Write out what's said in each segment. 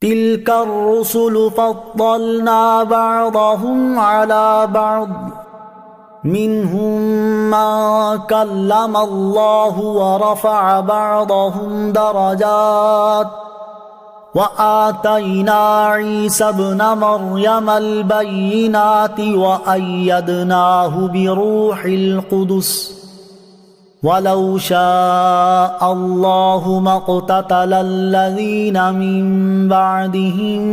تلك الرسل فضلنا بعضهم على بعض منهم من كلم الله ورفع بعضهم درجات وآتينا عيسى ابن مريم البينات وأيدناه بروح القدس وَلَوْ شَاءَ اللَّهُ مَا اقْتَتَلَ الَّذِينَ مِن بَعْدِهِم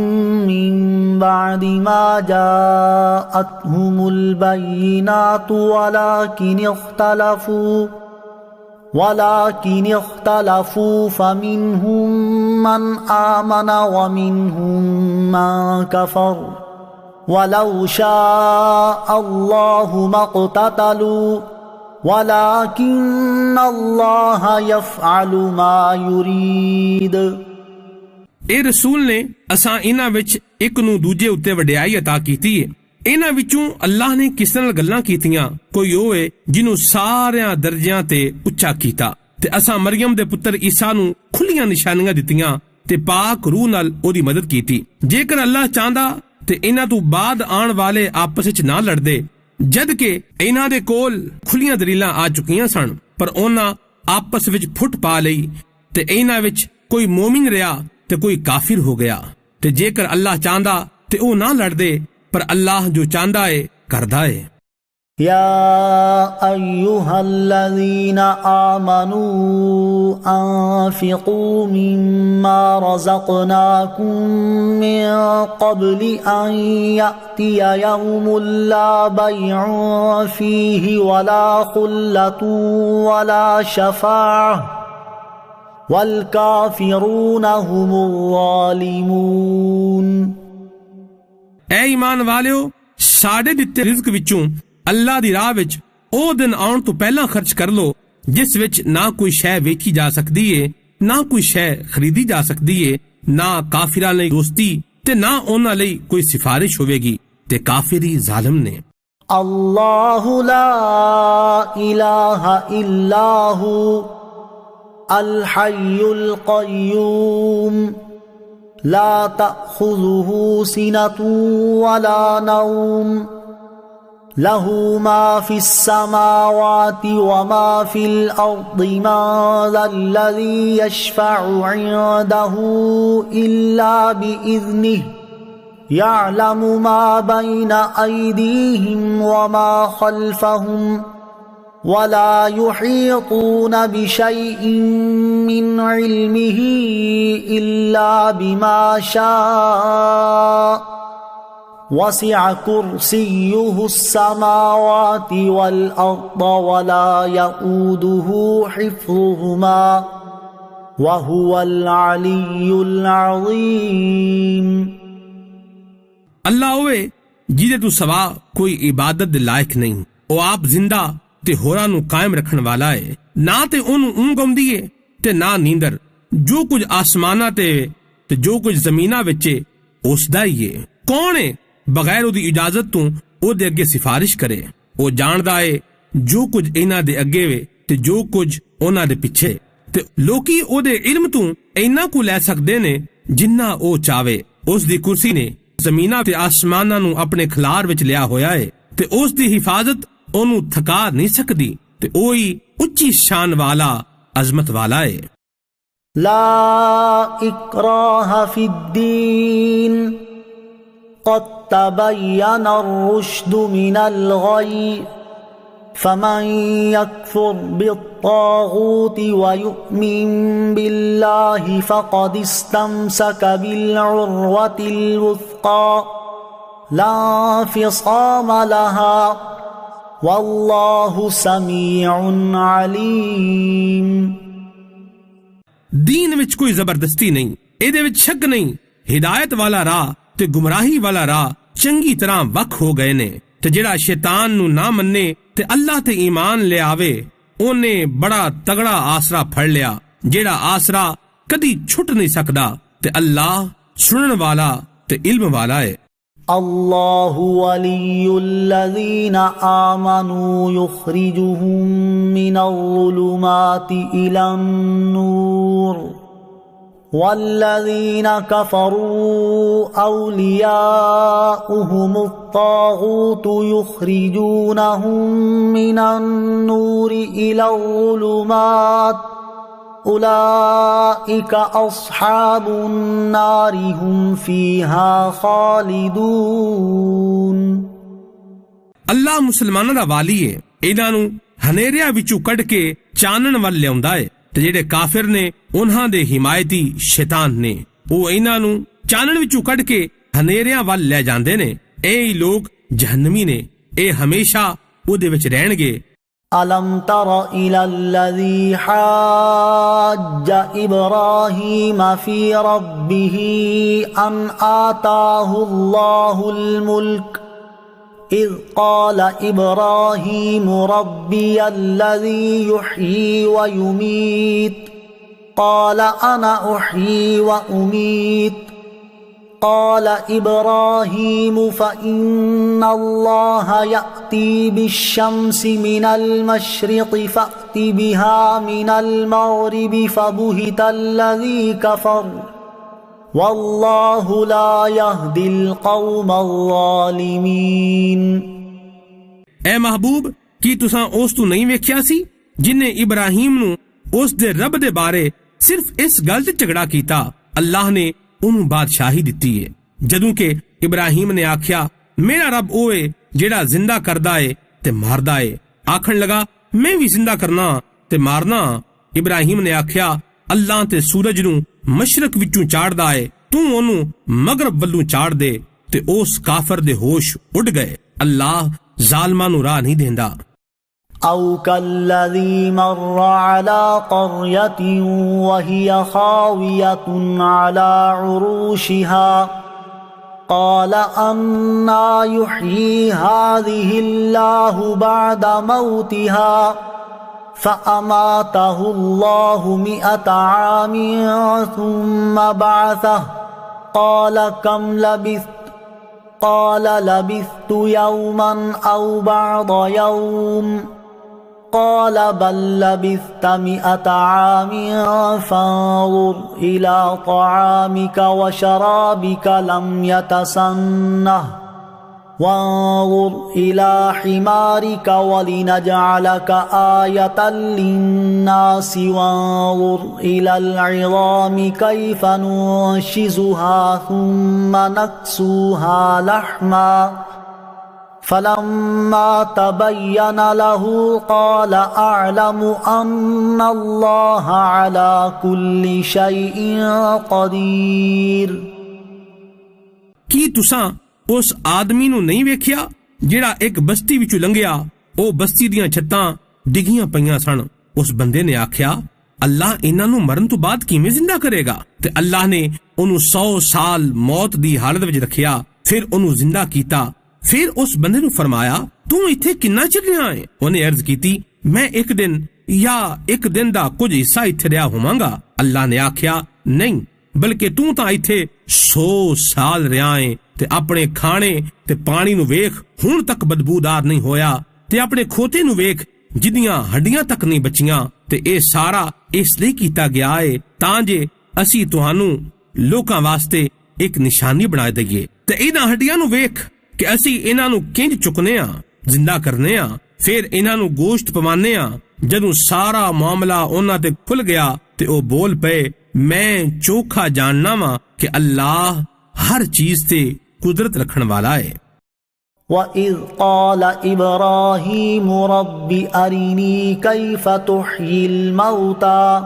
مِّن بَعْدِ مَا جَاءَتْهُمُ الْبَيِّنَاتُ وَلَكِنِ اخْتَلَفُوا فَمِنْهُم مَّنْ آمَنَ وَمِنْهُم مَّن كَفَرَ وَلَوْ شَاءَ اللَّهُ مَا اقْتَتَلُوا وَلَكِنَّ اللَّهَ يَفْعَلُ مَا يُرِيدُ۔ اے رسول نے اساں انہاں وچ ایک نو دوجے اتے وڈیائی عطا کیتی ہے۔ انہاں وچوں اللہ نے کس نال گلاں کیتیاں، کوئی ہوئے جنوں ساریاں درجیاں تے اچا کیتا، تے اساں مریم دے پتر عیسیٰ نو کھلیاں نشانیاں دتیاں تے پاک روح نال او دی مدد کیتی۔ جے کر اللہ چاہندا تے انہاں تو بعد آن والے آپس وچ نہ لڑدے، جد کہ انہاں دے کول کھلیاں دلیلاں آ چکیاں سن، پر انہاں آپس وچ پھٹ پا لئی تے انہاں وچ کوئی مومن رہیا تے کوئی کافر ہو گیا۔ تے جے کر اللہ چاہندا تے او نہ لڑدے، پر اللہ جو چاہندا ہے کردا ہے۔ يا أيها الذين آمنوا أنفقوا مما رزقناكم من قبل أن يأتي يوم لا بيع فيه ولا خلة ولا شفاعة والكافرون هم الظالمون۔ اے ایمان والیو، ساڈے دتے رزق وچوں اللہ دی راہ وچ او دن آن تو پہلا خرچ کر لو جس وچ نہ کوئی شے ویچی جا سکتی ہے، نہ کوئی شے خریدی جا سکتی ہے، نہ کافراں لئی دوستی تے نہ انہاں لئی کوئی سفارش ہوے گی، تے کافری ظالم نے۔ اللہ لا الہ الا ہو الحی القیوم لا تأخذه سنة ولا نوم له ما في السماوات وما في الأرض من ذا الذي يشفع عنده إلا بإذنه يعلم ما بين أيديهم وما خلفهم ولا يحيطون بشيء من علمه إلا بما شاء وسع كرسيه السماوات والأرض ولا يؤوده حفظهما وهو العلي العظيم۔ اللہ ہوئے جیدے تو سوا کوئی عبادت لائق نہیں، او آپ زندہ تے ہوراں نو قائم رکھن والا ہے، نہ تے اونوں اونگ آوندی ہے تے نہ نیندر، جو کچھ آسماناں تے جو کچھ زمیناں وچ اس دا ہی ہے۔ کون ہے بغیر دی اجازت تو او دے اگے سفارش کرے؟ او جاندا ہے جو کچھ انہاں دے اگے وے تے جو کچھ انہاں دے پیچھے، تے لوکی او دے علم تو اینا کو لے سکدے نے جنہ او چاہے۔ اس دی کرسی نے زمیناں تے آسماناں نو اپنے کھلار وچ لیا ہویا ہے، تے اس دی حفاظت اونوں تھکا نہیں سکدی، تے اوہی اچھی شان والا عظمت والا ہے۔ لا اکراہ فی الدین قد تبین الرشد من الغی فمن يكفر بالطاغوت ويؤمن بالله فقد استمسك بالعروة الوثقى لا انفصام لها واللہ سمیع علیم۔ دین وچ کوئی زبردستی نہیں، اے دے وچ شک نہیں، ہدایت والا راہ تے گمراہی والا راہ چنگی طرح وکھ ہو گئے نے، تے جڑا شیطان نو نہ مننے تے اللہ تے ایمان لے آوے اونے بڑا تگڑا آسرا پھڑ لیا، جڑا آسرا کدی چھٹ نہیں سکدا، تے اللہ سنن والا تے علم والا ہے۔ اللہ ولی الذین آمنوا یخرجهم من الظلمات الى النور والذین کفروا اولیاؤہم الطاغوت یخرجونہم من النور الی الظلمات اولئک اصحاب النار ہم فیہا خالدون۔ اللہ مسلمانوں دا والی ہے، انہاں نوں ہنیریاں وچوں کڈ کے چانن ول لیاوندا ہے، تے جڑے کافر نے انہاں دے حمایتی شیطان نے او انہاں نوں چانن وچوں کڈ کے ہنیریاں ول لے جاندے نے۔ اے لوگ جہنمی نے، اے ہمیشہ او دے وچ رہن گے۔ أَلَمْ تَرَ إِلَى الَّذِي حَاجَّ إِبْرَاهِيمَ فِي رَبِّهِ أَنْ آتَاهُ اللَّهُ الْمُلْكَ إِذْ قَالَ إِبْرَاهِيمُ رَبِّيَ الَّذِي يُحْيِي وَيُمِيتُ قَالَ أَنَا أُحْيِي وَأُمِيتُ قال إبراهيم فإن الله يأتي بالشمس من المشرق فأت بها من المغرب فبهت الذي كفر والله لا يهدي القوم الظالمين۔ اے محبوب، کی تساں اس تو نہیں ویکھیا سی جن نے ابراہیم نو اس دے رب دے بارے صرف اس گل تے جھگڑا کیتا، اللہ نے انہوں بادشاہی دتی ہے۔ جدوں کہ ابراہیم نے آکھیا میرا رب اوے جیڑا زندہ کردا ہے تے ماردا ہے، آکھن لگا میں بھی زندہ کرنا تے مارنا۔ ابراہیم نے آکھیا اللہ تے سورج نو مشرق وچوں چاڑدا ہے، تو اونوں مغرب ولوں چاڑ دے، تے اس کافر دے ہوش اڑ گئے۔ اللہ ظالماں نو راہ نہیں دیندا۔ أو كالذي مر على قرية وهي خاوية على عروشها قال أنى يحيي هذه الله بعد موتها فأماته الله 100 عام ثم بعثه قال كم لبثت قال لبثت يوما أو بعض يوم قال بل لبثت 100 عام فانظر إلى طعامك وشرابك لم يتسنه وانظر إلى حمارك ولنجعلك آية للناس وانظر إلى العظام كيف ننشزها ثم نكسوها لحما فلما تبين له قال أعلم أن الله على كل شيء قدير۔ کی تساں اس آدمی نو نہیں ویکھیا جیڑا ایک بستی وچوں لنگیا، او بستی دیاں چھتاں ڈگیاں پیاں سن۔ اس بندے نے آکھیا اللہ انہاں نو مرن تو بعد کیویں زندہ کرے گا؟ تے اللہ نے انہوں 100 سال موت دی حالت وچ رکھیا، پھر انہوں زندہ کیتا۔ پھر اس بندے نو فرمایا تو ایتھے کنا چر رہا ہے؟ انہیں عرض کیتی میں ایک دن یا ایک دن دا کچھ حصہ ایتھے رہا ہوواں گا۔ اللہ نے آکھیا نہیں، بلکہ تو تاں ایتھے 100 سال رہا ہے، تے اپنے کھانے تے پانی نو ویکھ ہن تک بدبودار نہیں ہویا، تے اپنے کھوتے نو ویکھ جدیاں ہڈیاں تک نہیں بچیاں، تے اے سارا اس لیے کیتا گیا ہے تاں جے اسی تہانوں لوکاں واسطے ایک نشانی بنا دئیے۔ تے انہاں ہڈیاں نو ویکھ کہ اسی انہاں نو کنج چکنے ہاں، زندہ کرنے ہاں، پھر انہاں نو گوشت پوانے ہاں۔ جدوں سارا معاملہ انہاں تے کھل گیا تے او بول پے میں چوکھا جاننا وا کہ اللہ ہر چیز تے قدرت رکھن والا ہے۔ وَإِذْ قَالَ إِبْرَاهِيمُ رَبِّ أَرِنِي كَيْفَ تُحْيِي الْمَوْتَى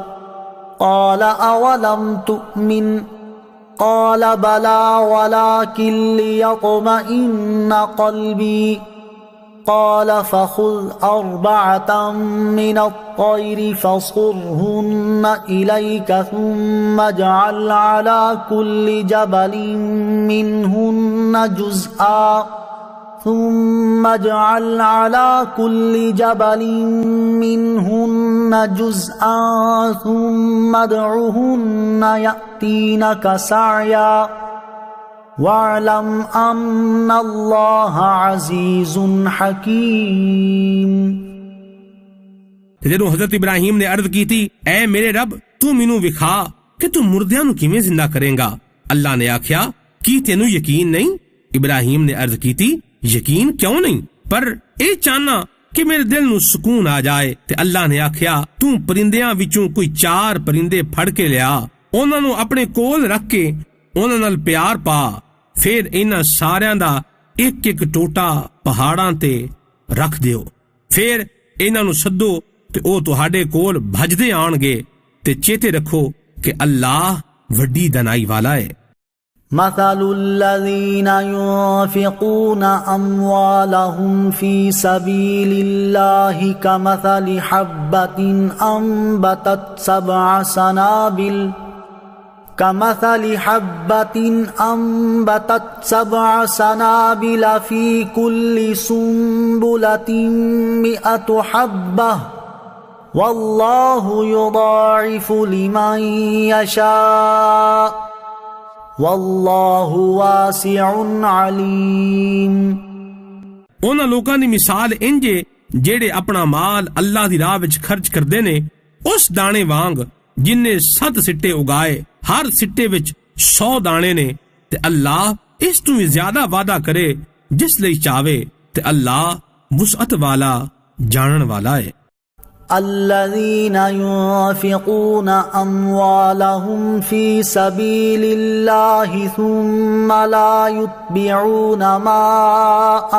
قَالَ أَوَلَمْ تُؤْمِنْ قَالَ بَلَى وَلَكِنْ لِيَطْمَئِنَّ قَلْبِي قال فخذ 4 من الطير فصرهن إليك ثم اجعل على كل جبل منهن جزءا ثم ادعهن يأتينك سعيا وَاعْلَمْ أَنَّ اللَّهَ عَزِيزٌ حَكِيمٌ۔ جدوں حضرت ابراہیم نے عرض کی تھی اے میرے رب تو مینوں وکھا کہ تو مردیاں نو کیویں زندہ کریں گا؟ اللہ نے آکھیا کی تینوں یقین نہیں؟ ابراہیم نے عرض کیتی یقین کیوں نہیں، پر اے چاہنا کہ میرے دل نو سکون آ جائے۔ تے اللہ نے آکھیا تو پرندیاں وچوں کوئی 4 پرندے پھڑ کے لیا، انہاں نو اپنے کول رکھ کے انہاں نال پیار پا، پھر انہاں ساریاں دا ایک ایک ٹوٹا پہاڑاں تے رکھ دیو، پھر انہاں نو سدو تے او تہاڈے کول بھجدے آن گے، تے چیتے رکھو کہ اللہ وڈی دنائی والا ہے۔ مثل الذين ينفقون أموالهم في سبيل الله كمثل حبة أنبتت 7 سنابل في كل سنبلة 100 حبة والله يضاعف لمن يشاء واللہ واسع علیم۔ انہاں لوکاں دی مثال انجے جیڑے اپنا مال اللہ دی راہ وچ خرچ کردے نے اس دانے وانگ جن نے 7 سٹے اگائے، ہر سٹے وچ 100 دانے نے، تے اللہ اس تو بھی زیادہ وعدہ کرے جس لئی چاہے، تے اللہ وسعت والا جانن والا ہے۔ الذين ينفقون أموالهم في سبيل الله ثم لا يتبعون ما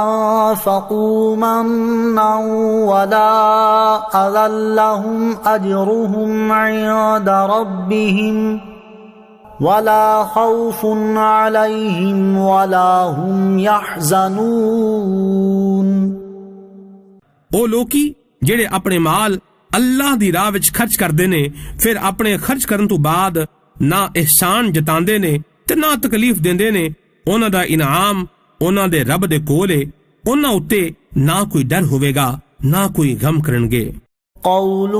أنفقوا منا ولا أذى لهم أجرهم عند ربهم ولا خوف عليهم ولا هم يحزنون۔ او لوکی جڑے اپنے مال اللہ دی راہ وچ خرچ کردے نے، پھر اپنے خرچ کرن تو بعد نہ احسان جتاندے نے تے نہ تکلیف دیندے نے، انہاں دا انعام انہاں دے رب دے کول ہے، انہاں اُتے نہ کوئی ڈر ہوے گا نہ کوئی غم کرنگے۔ قول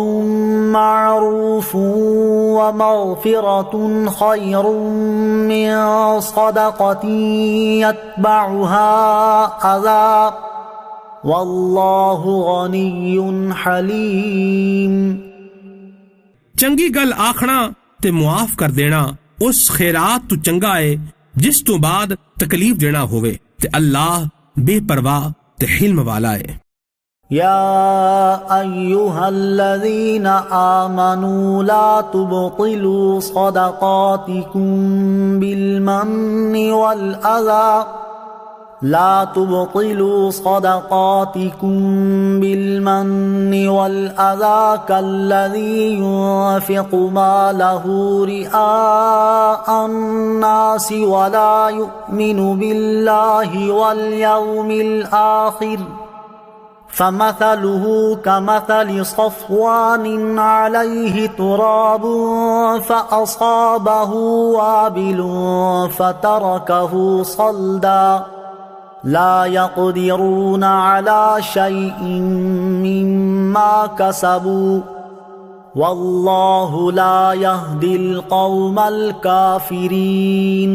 معروف ومغفرة خير من صدقة يتبعها أذى واللہ غنی حلیم۔ چنگی گل آکھنا تے معاف کر دینا اس خیرات تو چنگا ہے جس تو بعد تکلیف دینا ہوئے، تے اللہ بے پرواہ تے حلم والا ہے۔ یا ایہا الذین آمنوا لا تبطلوا صدقاتکم بالمن والأذى لا تبطلوا صدقاتكم بالمن والأذى كالذي ينفق ماله رئاء الناس ولا يؤمن بالله واليوم الآخر فمثله كمثل صفوان عليه تراب فأصابه وابل فتركه صلدا لا يقدرون على شيء مما كسبوا والله لا يهدي القوم الكافرين۔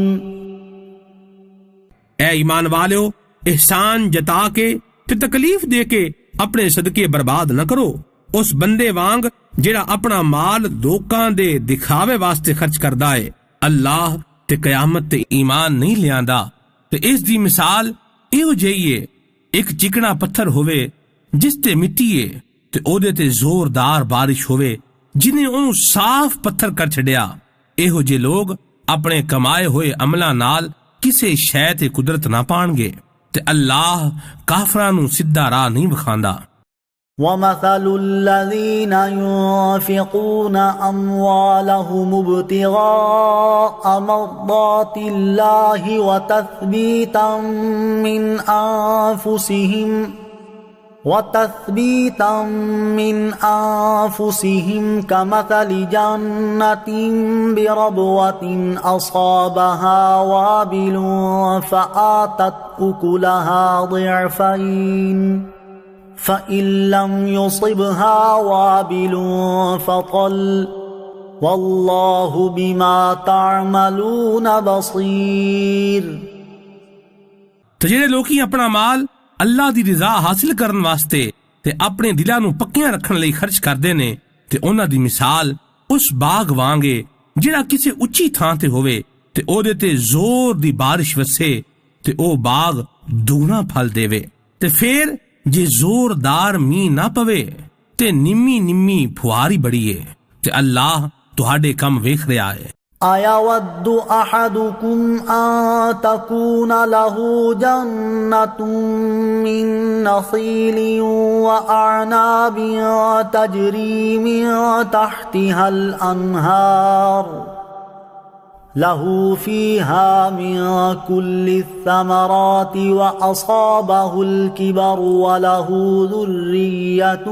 اے ایمان والو، احسان جتا کے تے تکلیف دے کے اپنے صدقے برباد نہ کرو، اس بندے وانگ جڑا اپنا مال لوکاں دے دکھاوے واسطے خرچ کردا ہے، اللہ تے قیامت تے ایمان نہیں لیاندا۔ تے اس دی مثال ایو جئیے، ایک چکنا پتھر ہوئے جس تے مٹی ہے تے او دے تے زوردار بارش ہوئے جنہیں انہوں صاف پتھر کر چھڑیا۔ ایہو جے لوگ اپنے کمائے ہوئے عملہ نال کسے شے تے قدرت نہ پان گے تے اللہ کافراں نوں سیدھا راہ نہیں بکھاندا۔ وَمَثَلُ الَّذِينَ يُنفِقُونَ أَمْوَالَهُمُ ابْتِغَاءَ مَرْضَاتِ اللَّهِ وَتَثْبِيتًا مِّنْ أَنفُسِهِمْ كَمَثَلِ جَنَّةٍ بِرَبْوَةٍ أَصَابَهَا وَابِلٌ فَآتَتْ أُكُلَهَا ضِعْفَيْنِ فَإِن لَّمْ يُصِبْهَا وَابِلٌ فَطَلٌّ وَاللَّهُ بِمَا تَعْمَلُونَ بَصِيرٌ۔ تو جڑے لوکی اپنا مال اللہ دی رضا حاصل کرن واسطے تے اپنے دلاں نوں پکیاں رکھن لئی خرچ کردے نے تے انہاں دی مثال اس باغ وانگے ਜਿਹੜਾ ਕਿਸੇ ਉੱਚੀ ਥਾਂ ਤੇ ਹੋਵੇ ਤੇ ਉਹਦੇ ਤੇ ਜ਼ੋਰ ਦੀ ਬਾਰਿਸ਼ ਵਸੇ ਤੇ ਉਹ ਬਾਗ ਦੁਗਣਾ ਫਲ ਦੇਵੇ। ਤੇ ਫਿਰ ਜੇ ਜ਼ੋਰਦਾਰ ਮੀਂਹ ਨਾ ਪਵੇ ਤੇ ਨਿੰਮੀ ਫੁਹਾਰੀ ਬੜੀਏ ਤੇ ਅੱਲਾਹ ਤੁਹਾਡੇ ਕੰਮ ਵੇਖ ਰਿਹਾ ਹੈ۔ أَيَوَدُّ أَحَدُكُمْ أَن تَكُونَ لَهُ جَنَّةٌ مِّن نَخِيلٍ وَأَعْنَابٍ تَجْرِي مِن تَحْتِهَا الْأَنْهَارُ له فيها من كل الثمرات وأصابه الكبر وله ذرية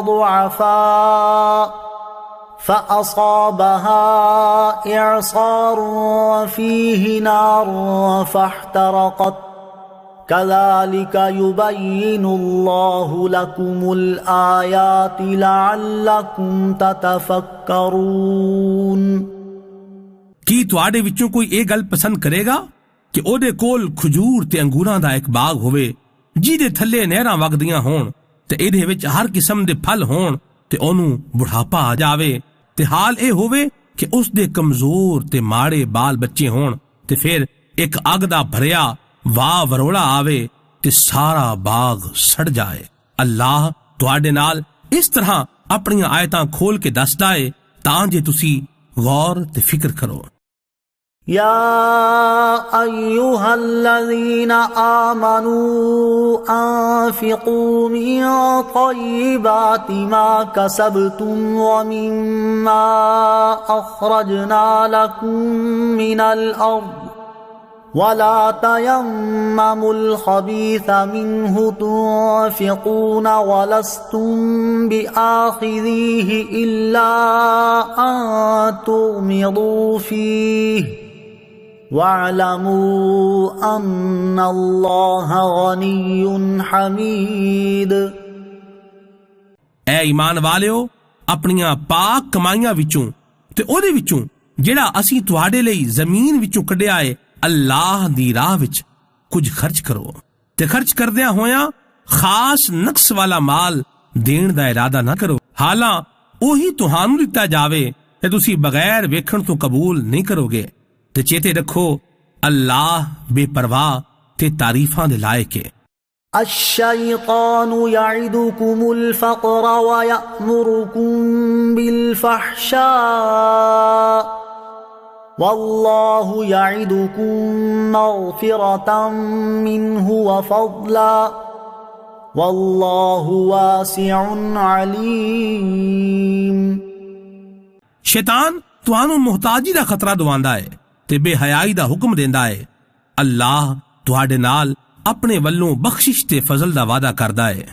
ضعفاء فأصابها إعصار فيه نار فاحترقت كذلك يبين الله لكم الآيات لعلكم تتفكرون۔ ਕੀ ਤੁਹਾਡੇ ਵਿੱਚੋਂ ਕੋਈ ਇਹ ਗੱਲ ਪਸੰਦ ਕਰੇਗਾ ਕਿ ਉਹਦੇ ਕੋਲ ਖਜੂਰ ਤੇ ਅੰਗੂਰਾਂ ਦਾ ਇੱਕ ਬਾਗ ਹੋਵੇ ਜਿਹਦੇ ਥੱਲੇ ਨਹਿਰਾਂ ਵਗਦੀਆਂ ਹੋਣ ਤੇ ਇਹਦੇ ਵਿੱਚ ਹਰ ਕਿਸਮ ਦੇ ਫਲ ਹੋਣ ਤੇ ਉਹਨੂੰ ਬੁਢਾਪਾ ਆ ਜਾਵੇ ਤੇ ਹਾਲ ਇਹ ਹੋਵੇ ਕਿ ਉਸ ਦੇ ਕਮਜ਼ੋਰ ਤੇ ਮਾੜੇ ਬਾਲ ਬੱਚੇ ਹੋਣ ਤੇ ਫਿਰ ਇੱਕ ਅੱਗ ਦਾ ਭਰਿਆ ਵਾਹ ਵਰੋਲਾ ਆਵੇ ਤੇ ਸਾਰਾ ਬਾਗ ਸੜ ਜਾਏ। ਅੱਲਾਹ ਤੁਹਾਡੇ ਨਾਲ ਇਸ ਤਰ੍ਹਾਂ ਆਪਣੀਆਂ ਆਇਤਾਂ ਖੋਲ ਕੇ ਦੱਸਦਾ ਏ ਤਾਂ ਜੇ ਤੁਸੀਂ غور تے فکر کرو۔ یا ایہا الذین آمنوا انفقوا من طیبات ما کسبتم ومما اخرجنا لکم من الارض ولا تيمموا الخبيث منه تنفقون ولستم بآخذيه إلا أن تغمضوا فيه واعلموا أن الله غني حميد۔ اے ایمان والیو، اپنیاں پاک کمائیاں وچوں تے اودے وچوں جڑا اسی تواڈے لئی زمین وچوں کڈیا اے اللہ دی راہ وچ کچھ خرچ کرو تے خرچ کردیاں ہویاں خاص نقص والا مال دین دا ارادہ نہ کرو، حالاں اوہی تہانوں دتا جاوے تے تسی بغیر ویکھن تو قبول نہیں کرو گے۔ تے چیتے رکھو اللہ بے پرواہ تے تعریفاں دے لائق ہے۔ الشیطان یعدکم الفقر ویأمرکم بالفحشاء واللہ یعدکم مغفرة منہ وفضلا واللہ واسع علیم۔ شیطان تانوں محتاجی دا خطرہ دواندا ہے تے بے حیائی دا حکم دیندا ہے۔ اللہ تواڈے نال اپنے ولوں بخشش تے فضل دا وعدہ کردا ہے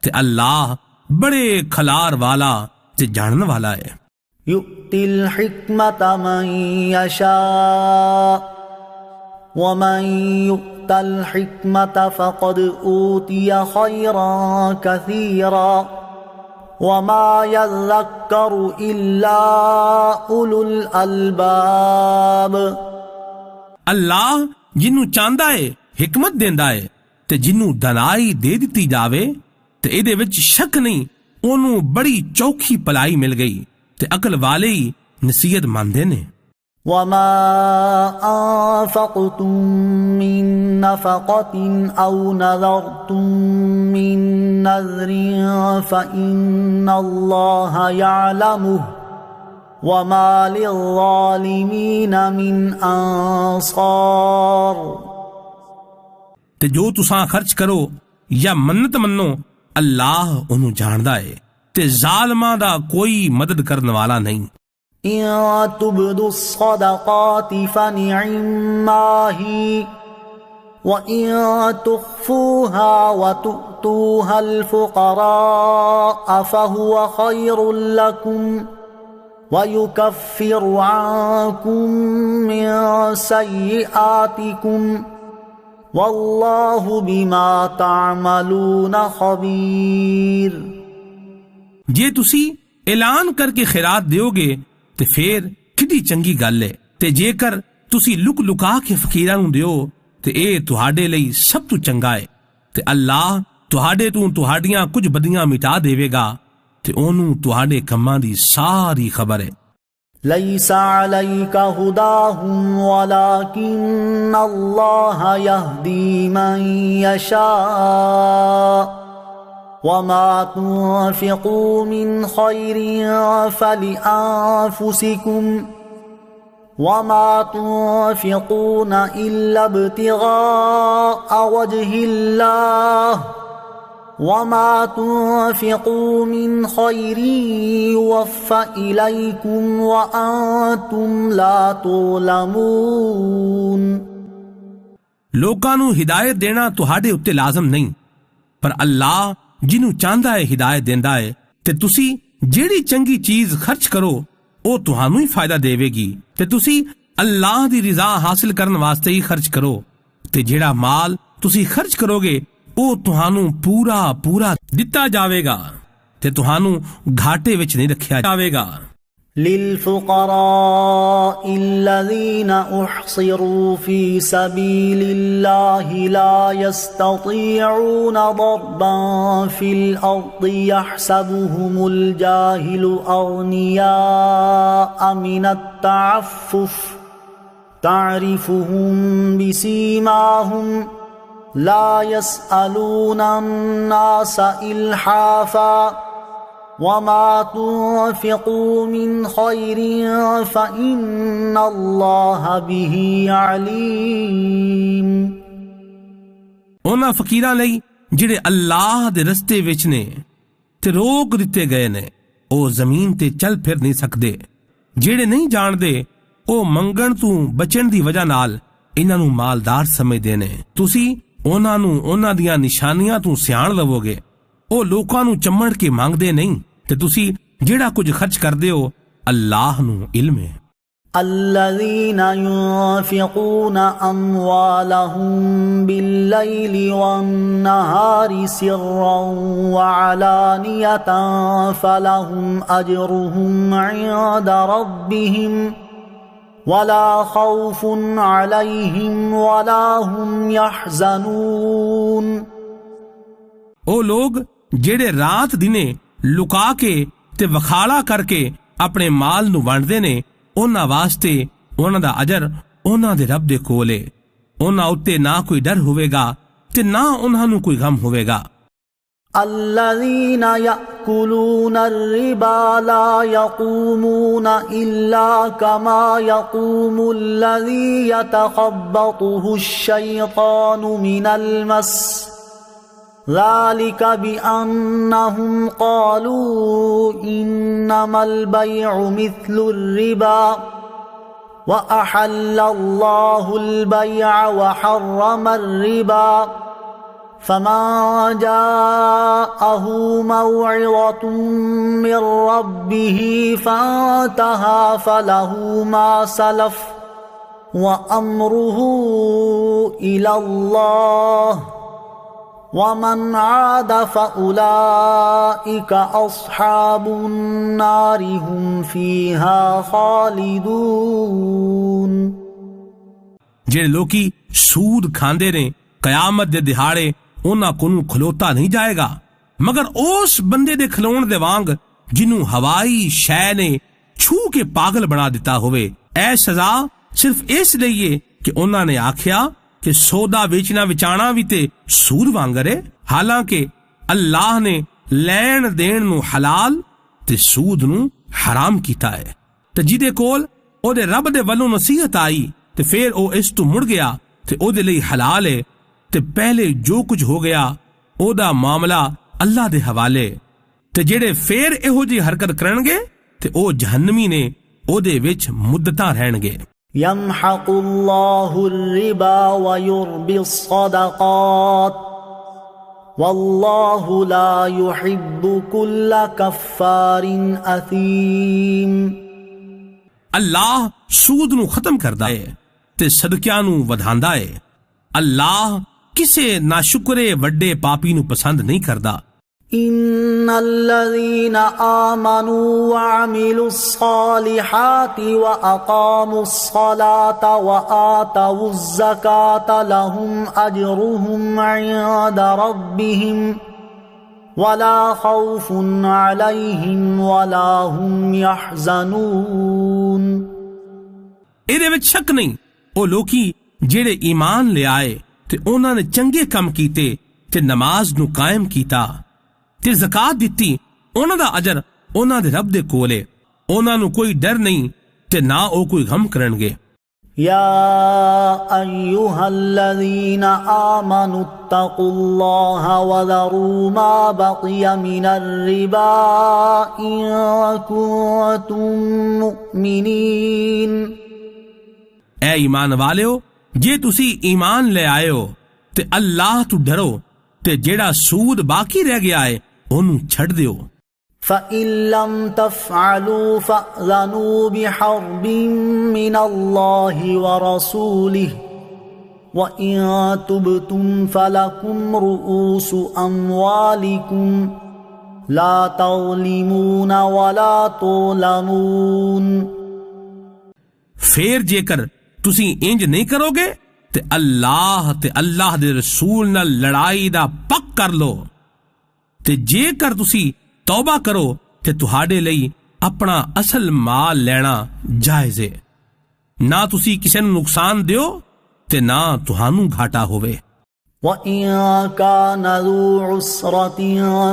تے اللہ بڑے کھلار والا تے جانن والا ہے۔ یؤتی الحکمت من یشاء ومن یؤت الحکمت فقد اوتی خیرا کثیرا وما یذکر الا اولو الالباب۔ اللہ جنوں چاہندا ہے حکمت دیندا ہے تے جنوں دنائی دے دتی جاوے تے اے دے وچ شک نہیں اونوں بڑی چوکھی پلائی مل گئی تے عقل والے ہی نصیحت ماندے نے۔ وما انفقتم من نفقة او نذرتم من نذر فإن اللہ یعلمہ وما للظالمین من انصار۔ تے جو تساں خرچ کرو یا منت منو اللہ انہوں جاندا ہے تے ظالماں دا کوئی مدد کرنے والا نہیں۔ ان تبدوا الصدقات فنعما ہی وان تخفوها وتؤتوها الفقراء فهو خير لكم ويكفر عنكم من سيئاتكم واللہ بما تعملون خبیر۔ جے تسی اعلان کر کے خیرات دیو گے تے پھر کڈی چنگی گل ہے تے جے کر تسی لک لکا کے فقیراں نوں دیو تے اے تہاڈے لئی سب تو چنگا ہے تے اللہ تہاڈے تو تہاڈیاں کچھ بدیاں مٹا دیوے گا تے اونوں تہاڈے کماں دی ساری خبر ہے۔ ليس عليك هداهم ولكن الله يهدي من يشاء وما تنفقوا من خير فلأنفسكم وما تنفقون إلا ابتغاء وجه الله وما تنفقوا من خير يوفى إليكم وأنتم لا تظلمون۔ لوکاں نوں ہدایت دینا تہاڈے اُتے لازم نہیں، پر اللہ جنوں چاہندا ہے ہدایت دیندا ہے، تے تسی جیڑی چنگی چیز خرچ کرو او تہانوں ہی فائدہ دےوے گی، تے تسی اللہ دی رضا حاصل کرن واسطے ہی خرچ کرو، تے جیڑا مال تسی خرچ کرو گے او تہانوں پورا پورا دتا جاوے گا، تے تہانوں گھاٹے وچ نہیں رکھیا جاوے گا۔ للفقراء الذين احصروا في سبيل الله لا يستطيعون ضربا في الأرض يحسبهم الجاهل أغنياء من التعفف تعرفهم بسيماهم لا يسألون الناس إلحافا وما تنفقوا من خير فإن الله به عليم۔ انہاں فقیراں لئی جڑے اللہ دے رستے وچ نے تے روک دتے گئے نے، او زمین تے چل پھر نہیں سکدے، جڑے نہیں جاندے او منگن تو بچن دی وجہ نال انہاں نوں مالدار سمجھدے نے۔ تسی انہاں نوں انہاں دیاں نشانیاں تو سیاں لوو گے، او لوکاں نوں چمڑ کے مانگدے نہیں، تے تسی جیڑا کچھ خرچ کردے ہو اللہ نوں علم ہے۔ الذين ينفقون أموالهم بالليل والنهار سرا وعلانية فلهم أجرهم عند ربهم ولا خوف عليهم ولا هم يحزنون۔ او لوگ جیڑے رات دنے لکا کے تے وکھاڑا کر کے اپنے مال نو وانڈدے نے، انہاں واسطے انہاں دا اجر انہاں دے رب دے کولے، انہاں اُتے نہ کوئی ڈر ہوئے گا تے نہ انہاں نو کوئی غم ہوئے گا۔ الذين يأكلون الربا لا يقومون إلا كما يقوم الذي يتخبطه الشيطان من المس ذلك بأنهم قالوا إنما البيع مثل الربا وأحل الله البيع وحرم الربا فمن جاءه موعظة من ربه فانتهى فله ما سلف وأمره إلى الله ومن عاد فأولئك أصحاب النار هم فيها خالدون۔ جڑے لوکی سود کھاندے نے قیامت دے دہاڑے انہاں کونوں کھلوتا نہیں جائے گا مگر اس بندے دے کھلون دے وانگ جنوں ہوائی شے نے چھو کے پاگل بنا دیتا ہوئے۔ اے سزا صرف اس لیے کہ انہاں نے آکھیا کہ سودا ویچنا وچانا بھی تے سود وانگرے، حالانکہ اللہ نے لین دین نو حلال تے سود نو حرام کیتا ہے۔ تے جیدے کول او دے رب دے ولوں نصیحت آئی تے پھر او اس تو مڑ گیا تے او دے لئی حلال ہے، تے پہلے جو کچھ ہو گیا او دا معاملہ اللہ دے حوالے، تے جڑے پھر ایہو جی حرکت کرنگے تے او جہنمی نے او دے وچ مدتاں رہنگے۔ يمحق الله الربا ويربي الصدقات والله لا يحب كل كفار اثيم۔ اللہ سود نو ختم کردا ہے تے صدقیاں نو ودھاندا ہے۔ اللہ کسے ناشکرے وڈے پاپی نو پسند نہیں کردا۔ ان الذين آمنوا وعملوا الصالحات واقاموا الصلاة وآتوا الزكاة لهم اجرهم عند ربهم ولا خوف عليهم ولا هم يحزنون۔ ਇਹਦੇ ਵਿੱਚ ਸ਼ੱਕ ਨਹੀਂ, ਉਹ ਲੋਕੀ ਜਿਹੜੇ ਈਮਾਨ ਲਿਆਏ ਤੇ ਉਹਨਾਂ ਨੇ ਚੰਗੇ ਕੰਮ ਕੀਤੇ ਤੇ ਨਮਾਜ਼ ਨੂੰ ਕਾਇਮ ਕੀਤਾ ਤੇ ਜ਼ਕਾਤ ਦਿੱਤੀ, ਉਹਨਾਂ ਦਾ ਅਜਰ ਉਹਨਾਂ ਦੇ ਰੱਬ ਦੇ ਕੋਲ ਹੈ। ਉਹਨਾਂ ਨੂੰ ਕੋਈ ਡਰ ਨਹੀਂ ਤੇ ਨਾ ਉਹ ਕੋਈ ਗਮ ਕਰਨਗੇ। يا أيها الذين آمنوا اتقوا الله وذروا ما بقي من الربا إن كنتم مؤمنين۔ اے ایمان والےو، جے تسی ایمان لے آئے ہو تے اللہ تو ڈرو تے جیڑا سود باقی رہ گیا ہے انہوں چھڑ دیو۔ فَإِن لَّمْ تَفْعَلُوا فَأْذَنُوا بِحَرْبٍ مِّنَ اللَّهِ وَرَسُولِهِ وَإِن تُبْتُمْ فَلَكُمْ رُءُوسُ أَمْوَالِكُمْ لَا تَظْلِمُونَ وَلَا تُظْلَمُونَ۔ پھر جے کر تسی انج نہیں کرو گے تے اللہ دے رسول نال لڑائی دا پک کر لو، تے جے کر تسی توبہ کرو تے تہاڈے لئی اپنا اصل مال لینا جائز ہے، نہ تسی کسے نوں نقصان دیو تے نہ تہانوں گھاٹا ہوئے۔ وَإِن كَانَ ذُو عُسْرَةٍ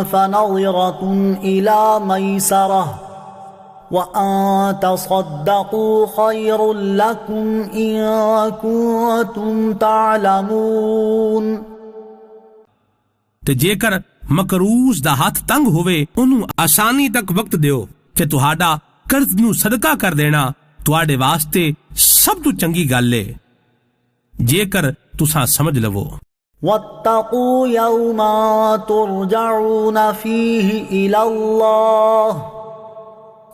فَنَظِرَةٌ إِلَى مَيْسَرَةٍ وَأَن تَصَدَّقُوا خَيْرٌ لَّكُمْ إِن كُنتُمْ تَعْلَمُونَ۔ تے جے کر مقروض دا ہاتھ تنگ ہوئے انہوں آسانی تک وقت دیو کہ تہاڈا قرض نو صدقہ کر دینا تہاڈے واسطے سب تو چنگی گل ہے، جے کر تساں سمجھ لو۔ وَاتَّقُوا يَوْمًا تُرْجَعُونَ فِيهِ إِلَى اللَّهِ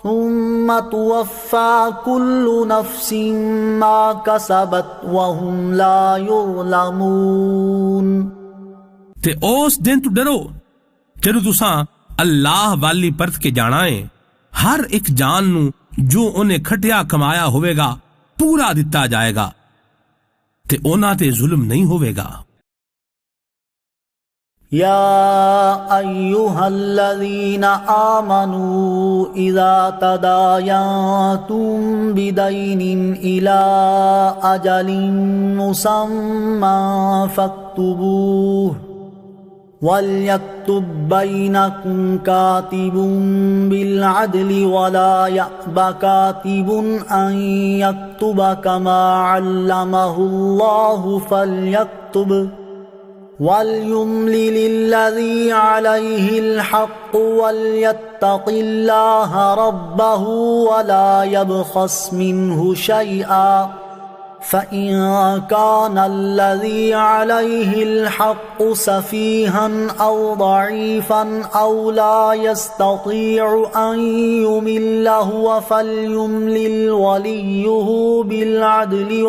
ثُمَّ تُوَفَّى كُلُّ نَفْسٍ مَا كَسَبَتْ وَهُمْ لَا يُظْلَمُونَ۔ تے اس دن تو ڈرو جدوں تساں اللہ والی پرت کے جانا ہے، ہر ایک جان نو جو انہیں کھٹیا کمایا ہوئے گا پورا دتا جائے گا تے انہاں تے ظلم نہیں ہوئے گا۔ یا ایہا الذین آمنوا اذا تداینتم بدین الی اجل مسمی فاکتبوہ وَلْيَكْتُبْ بَيْنَكُمْ كَاتِبٌ بِالْعَدْلِ وَلَا يَأْبَ كَاتِبٌ أَن يَكْتُبَ كَمَا عَلَّمَهُ اللَّهُ فَلْيَكْتُبْ وَلْيُمْلِلِ الَّذِي عَلَيْهِ الْحَقُّ وَلْيَتَّقِ اللَّهَ رَبَّهُ وَلَا يَبْخَسْ مِنْهُ شَيْئًا فَإِن كَانَ الَّذِي عَلَيْهِ الْحَقُّ سَفِيهًا أَوْ ضَعِيفًا أَوْ لَا يَسْتَطِيعُ أَن يُمِلَّ هُوَ فَلْيُمْلِلْ وَلِيُّهُ بِالْعَدْلِ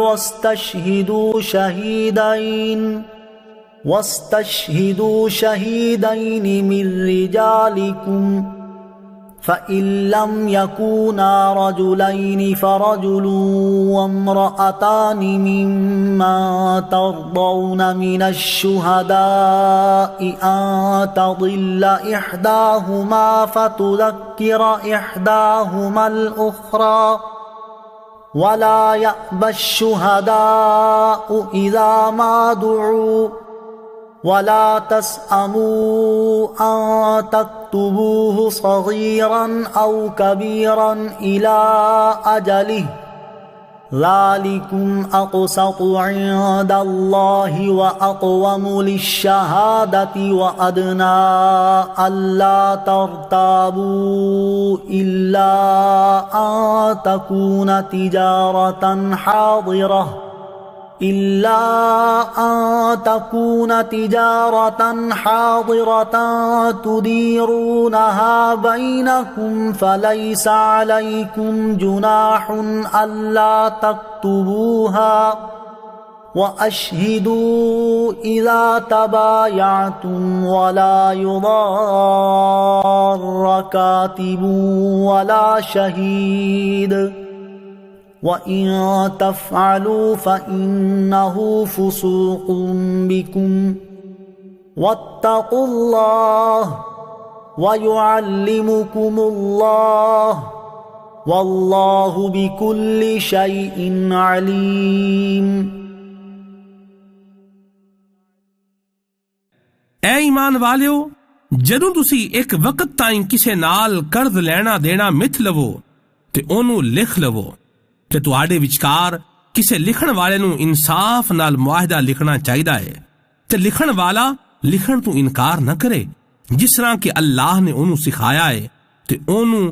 وَاسْتَشْهِدُوا شَهِيدَيْنِ مِن رِّجَالِكُمْ فَإِن لَّمْ يَكُونَا رَجُلَيْنِ فَرَجُلٌ وَامْرَأَتَانِ مِمَّن تَرْضَوْنَ مِنَ الشُّهَدَاءِ أَن تَضِلَّ إِحْدَاهُمَا فَتُذَكِّرَ إِحْدَاهُمَا الْأُخْرَى وَلَا يَأْبَ الشُّهَدَاءُ إِذَا مَا دُعُوا وَلَا تَسْأَمُوا أَن تَكْتُبُوهُ صَغِيرًا أَوْ كَبِيرًا إِلَى أَجَلِهِ ذَلِكُمْ أَقْسَطُ عِندَ اللَّهِ وَأَقْوَمُ لِلشَّهَادَةِ وَأَدْنَىٰ أَلَّا تَرْتَابُوا إِلَّا أَن تَكُونَ تِجَارَةً حَاضِرَةً تُدِيرُونَهَا بَيْنَكُمْ فَلَيْسَ عَلَيْكُمْ جُنَاحٌ أَلَّا تَكْتُبُوهَا وَأَشْهِدُوا إِذَا تَبَايَعْتُمْ وَلَا يُضَارَّ كَاتِبٌ وَلَا شَهِيدٌ وَإِن تَفْعَلُوا فَإِنَّهُ فُسُوقٌ بِكُمْ وَاتَّقُوا اللَّهَ وَيُعَلِّمُكُمُ اللَّهُ واللہ بکل شیء علیم۔ اے ایمان والیو، جدوں تسی ایک وقت تائیں کسے نال قرض لینا دینا مت لو تے اونوں لکھ لو تے تواڈے وچکار کسے لکھن والے نوں انصاف نال معاہدہ لکھنا چاہیدا ہے تے لکھن والا لکھن تو انکار نہ کرے، جس طرح کہ اللہ نے اونوں سکھایا ہے تے اونوں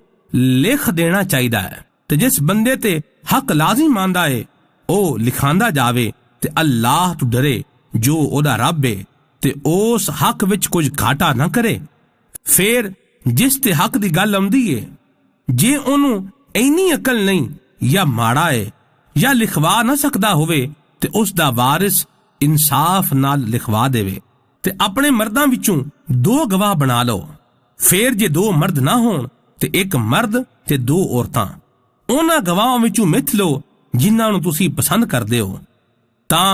لکھ دینا چاہیدا ہے۔ تے جس بندے تے حق لازم ماندا ہے او لکھاندا جاوے تے اللہ تو ڈرے جو او دا رب ہے تے اس حق وچ کچھ گھاٹا نہ کرے۔ پھر جس تے حق دی گل آندی ہے جے اونوں اینی عقل نہیں یا ماڑا ہے یا لکھوا نہ سکدا ہوئے تے اس دا وارث انصاف نال لکھوا دے تے اپنے مرداں وچوں 2 گواہ بنا لو۔ پھر جے 2 مرد نہ ہون تے ایک مرد تے 2 عورتاں، انہاں گواہاں وچوں مت لو جنہاں نوں تسی پسند کردے ہو، تاں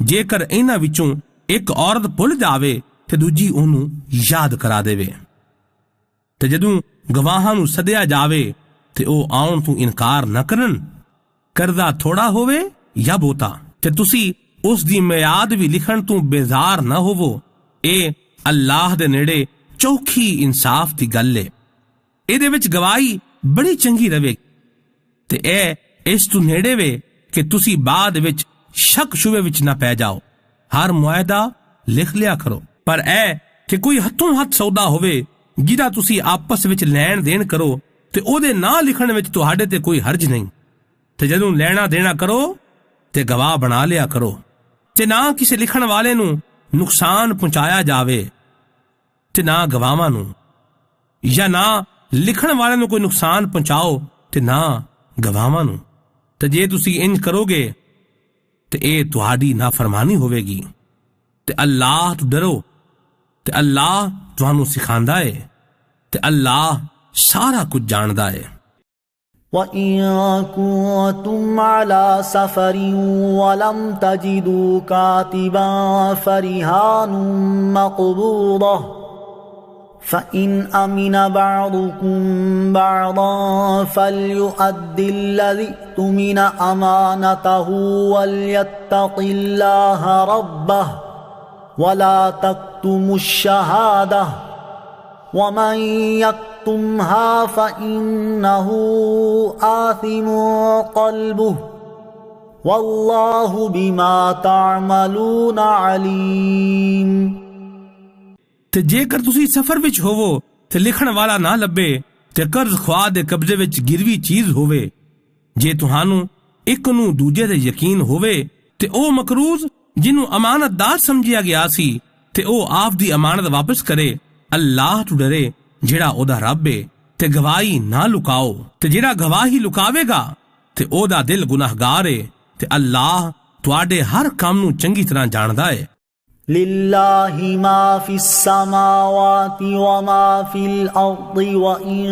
جے کر انہاں وچوں ایک عورت بھول جاوے تے دوجی اونوں یاد کرا دے تے جدوں گواہاں نوں سدیا جاوے تے او آن تو انکار نہ کرن، کردہ تھوڑا ہووے یا بوتا، تے تسی اس دی میعاد بھی لکھن تو بیزار نہ ہوو۔ اے اللہ دے نیڑے چوکھی انصاف دی گل ہے، اے دے وچ گواہی بڑی چنگی رہے تے اے اس تو نیڑے وے کہ تسی بعد وچ شک شبے وچ نہ پہ جاؤ۔ ہر معاہدہ لکھ لیا کرو، پر اے کہ کوئی ہتھوں ہتھ سودا ہوئے جہاں تسی آپس وچ لین دین کرو تے او دے نہ لکھن وچ تہاڈے تے کوئی حرج نہیں، تے جدوں لینا دینا کرو تے گواہ بنا لیا کرو تے نہ کسی لکھن والے نوں نقصان پہنچایا جاوے تے نہ گواہاں نوں، یا نہ لکھن والے نوں کوئی نقصان پہنچاؤ تے نہ گواہاں نوں، تے جے تسی انج کرو گے تے اے تہاڈی نافرمانی ہوے گی تے اللہ تو ڈرو تے اللہ تانوں سکھاندا ہے تے اللہ سارا کچھ جاندا ہے۔ وَإِن كُنتُمْ عَلَى سَفَرٍ وَلَمْ تَجِدُوا كَاتِبًا فَرِهَانٌ مَّقْبُوضَةٌ فَإِنْ أَمِنَ بَعْضُكُمْ بَعْضًا فَلْيُؤَدِّ الَّذِي اؤْتُمِنَ أَمَانَتَهُ وَلْيَتَّقِ اللَّهَ رَبَّهُ وَلَا تَكْتُمُوا الشَّهَادَةَ وَمَن يَكْتُمْهَا فَإِنَّهُ آثِمٌ قَلْبُهُ وَاللَّهُ بِمَا تَعْمَلُونَ عَلِيمٌ۔ تے جے کر تسی سفر وچ ہوو تے لکھن والا نہ لبے تے قرض خواہ دے قبضے وچ گروی چیز ہووے، جے تہانوں ایک نوں دوجے تے یقین ہووے تے او مقروض جنوں امانت دار سمجھیا گیا سی تے او آپ دی امانت واپس کرے، اللہ تو ڈرے جیڑا او دا رب ہے، تے گواہی نہ لکاؤ، تے جیڑا گواہی لکاوے گا تے او دا دل گناہگار ہے، تے اللہ تواڈے ہر کام نوں چنگی طرح جاندا ہے۔ للہ ما فی السماوات وما فی الارض وَإِن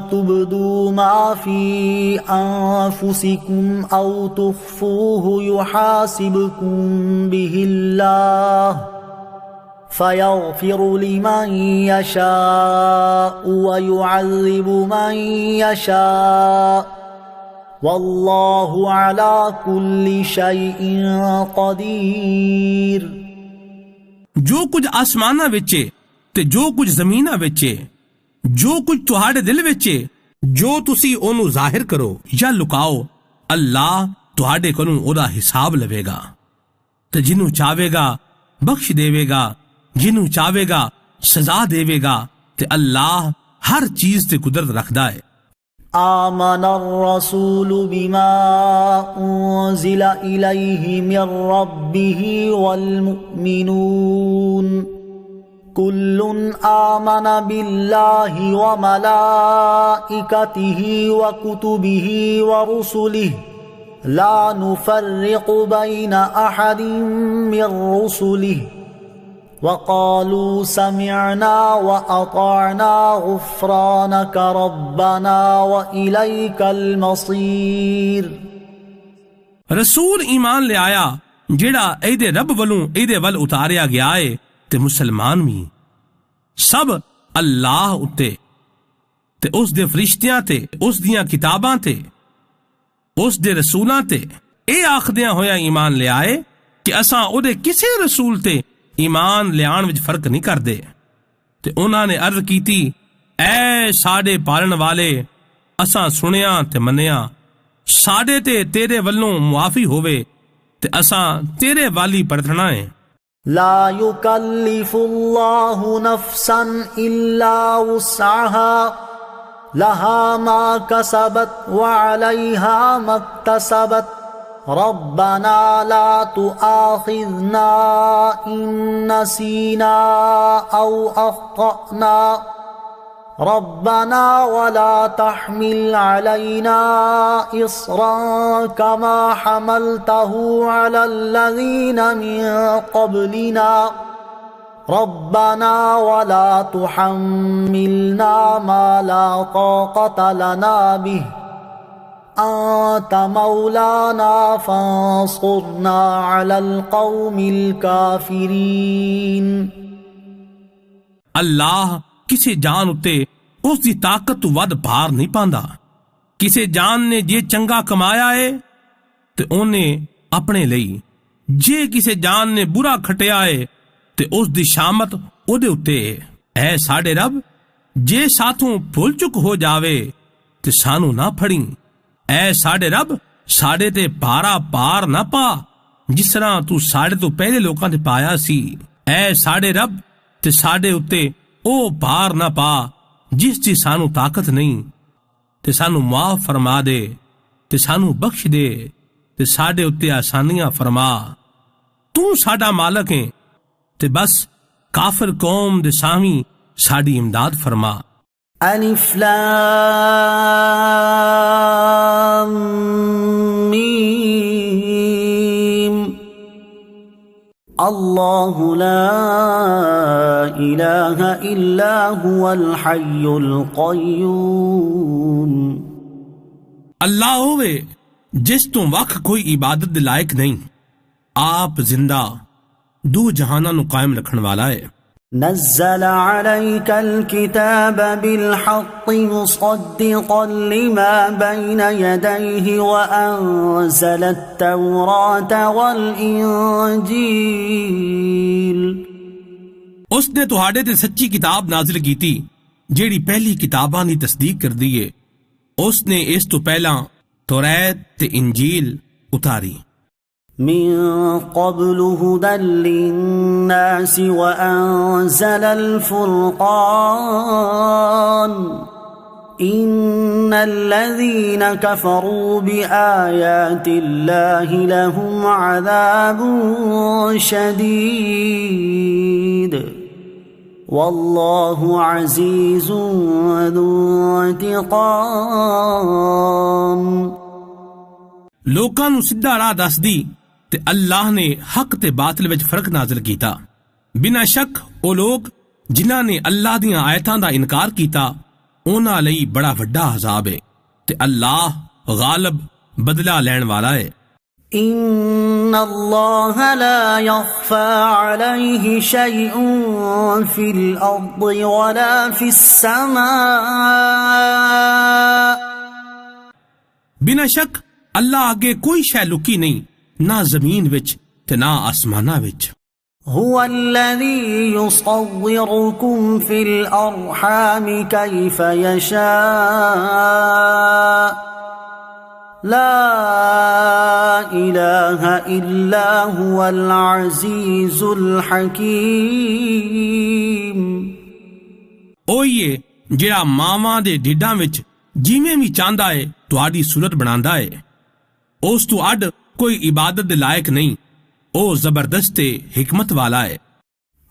تُبْدُوا مَا فِي أَنفُسِكُمْ أَوْ تُخْفُوهُ يُحَاسِبْكُم بِهِ اللَّهُ فَيَغْفِرُ لِمَن يَشَاءُ وَيُعَذِّبُ مَن يَشَاءُ وَاللَّهُ عَلَى كُلِّ شَيْءٍ قَدِيرٌ۔ جو کچھ آسمانہ وچے تے جو کچھ زمینہ وچے، جو کچھ تہاڈے دل وچے، جو تسی اونوں ظاہر کرو یا لکاؤ، اللہ تہاڈے کولوں او دا حساب لوے گا، تے جنوں چاہے گا بخش دے گا، جنوں چاہے گا سزا دے گا، تے اللہ ہر چیز تے قدرت رکھدا ہے۔ آمن الرسول بما انزل الیہ من ربہ والمؤمنون کل آمن باللہ وملائکتہ وکتبہ ورسلہ لا نفرق بین احد من رسلہ وقالوا سمعنا وأطعنا غفرانك ربنا وإليك المصير۔ رسول ایمان لے آیا جیڑا ایدے رب ولوں ایدے ول اتاریا گیا ہے تے مسلمان بھی سب اللہ اتے تے اس دے فرشتیاں تے، اس دیاں کتاباں تے، اس دے رسولاں تے اے آخدیاں ہویا ایمان لے آئے کہ اساں او دے کسے رسول تے ایمان لے آن وچ فرق نہیں کردے۔ تے انہاں نے عرض کیتی، اے ساڈے پالن والے، اساں سنیا تے منیا، ساڈے تے تیرے ولوں معافی ہووے تے اساں تیرے والی پرتھنا ہے۔ لا يكلف الله نفسا إلا وسعها لها ما كسبت وعليها ما اكتسبت ربنا لا تؤاخذنا إن نسينا أو أخطأنا ربنا ولا تحمل علينا إصرا كما حملته على الذين من قبلنا ربنا ولا تحملنا ما لا طاقة لنا به أنت مولانا فانصرنا على القوم الكافرين۔ اللہ کسی جان اتے اس دی طاقت تو ود بھار نہیں پاندا۔ کسی جان نے جے چنگا کمایا ہے تے اونے اپنے لئی، جے کسی جان نے برا کھٹیا ہے تے اس دی شامت او دے اتے ہے۔ اے ساڈے رب، جے ساتھوں بھول چک ہو جاوے تے سانو نہ پھڑیں۔ اے ساڈے رب، ساڈے تے پارا پار نہ پا جس طرح تو ساڈے تو پہلے لوکاں تے پایا سی۔ اے ساڈے رب، تے ساڈے اتے او پار نہ پا جس دی سانو طاقت نہیں، تے سانو معاف فرما دے تے سانو بخش دے تے ساڈے اتے آسانیاں فرما۔ تو ساڈا مالک ہے تے بس کافر قوم دے سامیں ساڈی امداد فرما۔ الف لام میم اللہ لا الہ الا هو الحی القیوم۔ اللہ ہوئے جس تو وقت کوئی عبادت دے لائق نہیں، آپ زندہ دو جہاناں نو قائم رکھن والا ہے۔ نزل عليك الكتاب بالحق مصدقا لما بين يديه وأنزل التوراة والإنجيل۔ اس نے تہاڈے تے سچی کتاب نازل کیتی جیڑی پہلی کتاباں دی تصدیق کر دی ہے۔ اس نے اس تو پہلا توریت تے انجیل اتاری۔ من قبل هدى للناس وأنزل الفرقان إن الذين كفروا بآيات الله لهم عذاب شديد والله عزيز ذو انتقام۔ لوکاں نو سیدھا راہ دس دی تے اللہ نے حق تے باطل وچ فرق نازل کیتا۔ بنا شک او لوگ جنہاں نے اللہ دیاں آیتاں دا انکار کیتا انہاں لئی بڑا وڈا عذاب ہے تے اللہ غالب بدلہ لین والا ہے۔ ان اللہ لا يخفى عليه شيء في الارض ولا في السماء۔ بنا شک اللہ آگے کوئی شے لکی نہیں، نہ زمین وچ تے نہ آسماناں وچ۔ هو الذي يصوركم في الأرحام كيف يشاء لا إله إلا هو العزيز الحكيم۔ اوئے جڑا ماواں دے ڈھڈاں وچ جیویں بھی چاہندا ہے تہاڈی صورت بناندا ہے، اس تو اڈ کوئی عبادت دے لائق نہیں، او زبردست حکمت والا ہے۔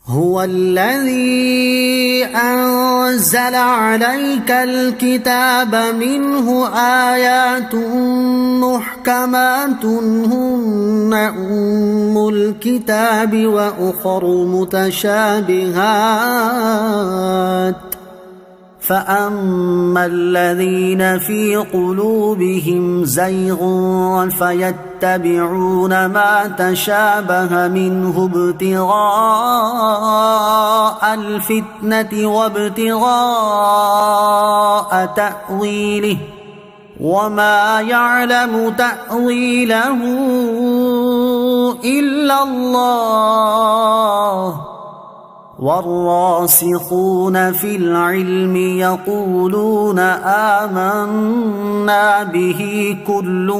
هو الذي أنزل عليك الكتاب منه آيات محكمات هن أم الكتاب وأخر متشابهات فأما الذين في قلوبهم زيغ فيتبعون ما تشابه منه ابتغاء الفتنة وابتغاء تأويله وما يعلم تأويله إلا الله والراسخون في العلم يقولون آمنا به كل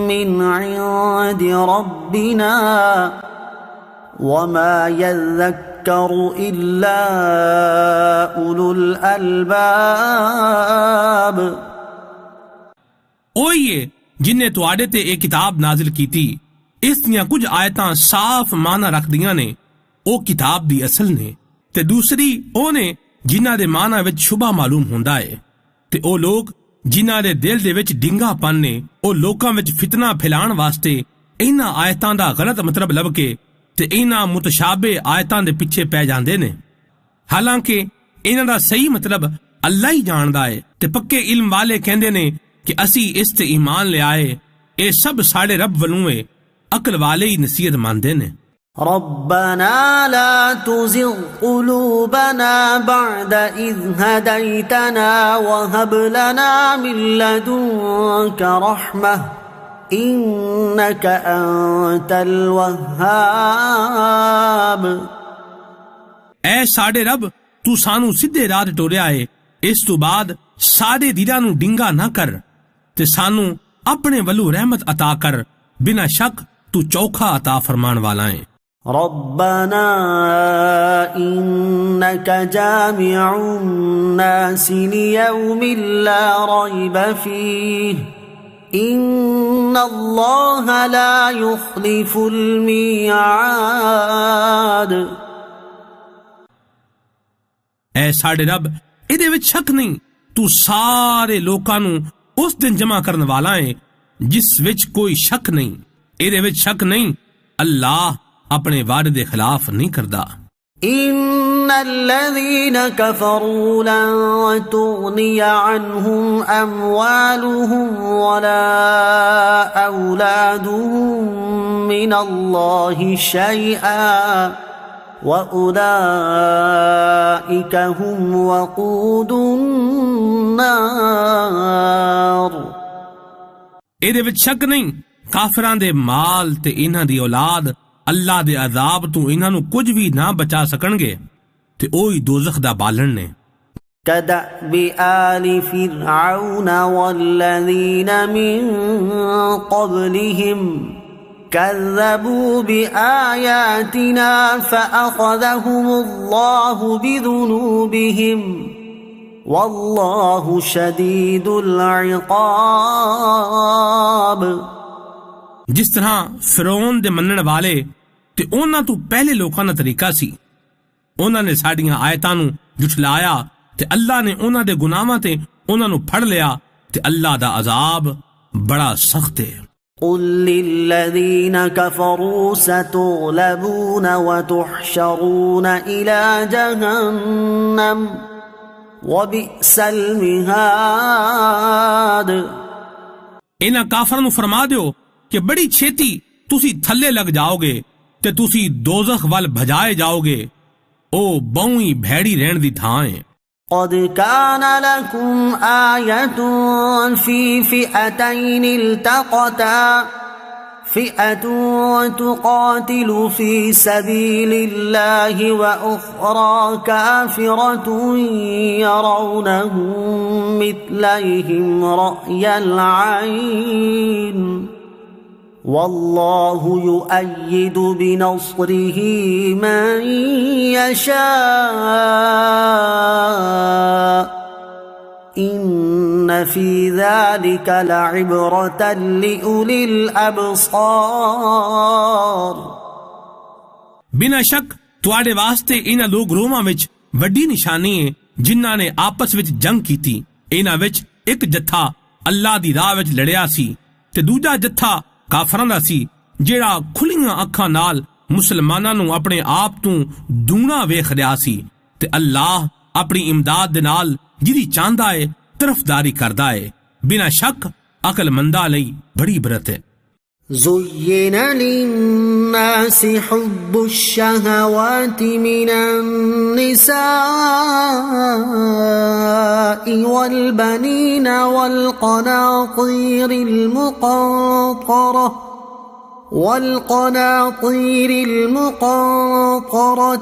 من عند ربنا وما يذكر إلا أولو الألباب۔ اوئیے جنہیں تواڈے تے ایک کتاب نازل کیتی، اس دیاں کچھ آیتاں صاف معنی رکھدیاں نے، او کتاب دی اصل نے، تے دوسری او نے جنہاں دے معنی وچ شبہ معلوم ہوندا ہے، تے او لوگ جنہاں دے دل دے وچ ڈنگا پن نے، او لوکاں وچ فتنہ پھیلان واسطے انہاں آیتاں دا غلط مطلب لب کے تے انہاں متشابہ آیتاں دے پیچھے پے جاندے نے، حالانکہ انہاں دا صحیح مطلب اللہ ہی جاندا ہے، تے پکے علم والے کہندے نے کہ اسی اس تے ایمان لے آئے، اے سب ساڑے رب ولوں ہے، عقل والے ہی نصیحت ماندے نے۔ ربنا لا تزغ قلوبنا بعد إذ هديتنا وهب لنا من لدنك رحمة إنك أنت الوهاب۔ اے ساڑے رب، تو سانو سیدھے راہ تے ٹوریا ہے، اس تو بعد ساڑے دلاں نو ڈنگا نہ کر تے سانو اپنے ولو رحمت عطا کر، بنا شک تو چوکھا عطا فرمان والا ہے۔ ربنا إنك جامع الناس ليوم لا ريب فيه إن الله لا يخلف الميعاد۔ اے ساڑے رب، ادھے وچ شک نہیں، تو سارے لوکاں نو اس دن جمع کرن والا ہے جس وچ کوئی شک نہیں، ادھے وچ شک نہیں، اللہ اپنے وعدے دے خلاف نہیں کردا۔ ان الذين كفروا لن تغني عنهم اموالهم ولا اولادهم من الله شيئا واولئك هم وقود النار۔ ادھے وچ شک نہیں، کافراں دے مال تے انہاں دی اولاد اللہ دے عذاب تو انہاں نو کچھ بھی نہ بچا سکن گے تے اوہی دوزخ دا بالن نے۔ كدأب آل فرعون والذين من قبلهم كذبوا بآياتنا فأخذهم الله بذنوبهم والله شديد العقاب۔ جس طرح فرعون دے منن والے تے انہاں تو پہلے لوکاں دا طریقہ سی، انہاں نے ساڈیاں آیتاں نو جھٹلایا تے اللہ نے انہاں دے گناہاں تے انہاں نو پھڑ لیا تے اللہ دا عذاب بڑا سخت ہے۔ قل للذین کفروا ستغلبون وتحشرون الى جہنم وبئس المہاد۔ انہاں کافراں نو فرما دیو کہ بڑی چھیتی تسی تھلے لگ جاؤ گے تے تسی دوزخ وال بھجائے جاؤ گے، او بہویں بھیڑی رہن دی تھاں ہے۔ قد كان لكم آية في فئتين التقتا فئة تقاتل في سبيل الله وأخرى كافرة يرونهم مثليهم رأي العين والله يؤيد بنصره من يشاء إن في ذلك لعبرة لأولي الأبصار۔ بنا شک تواڈے واسطے انہاں لوگ روماں وچ وڈی نشانی ہے جنہاں نے آپس وچ جنگ کیتی، انہاں وچ ایک جتھا اللہ دی راہ وچ لڑیا سی تے دوجا جتھا کافراں دا سی جیڑا کھلیاں اکھاں نال مسلماناں نو اپنے آپ تو دونا ویکھ رہیا سی تے اللہ اپنی امداد دے نال جدی چاہندا ہے طرفداری کردا ہے، بنا شک عقل منداں لئی بڑی عبرت ہے۔ زين للناس حب الشهوات من النساء والبنين والقناطير المقنطرة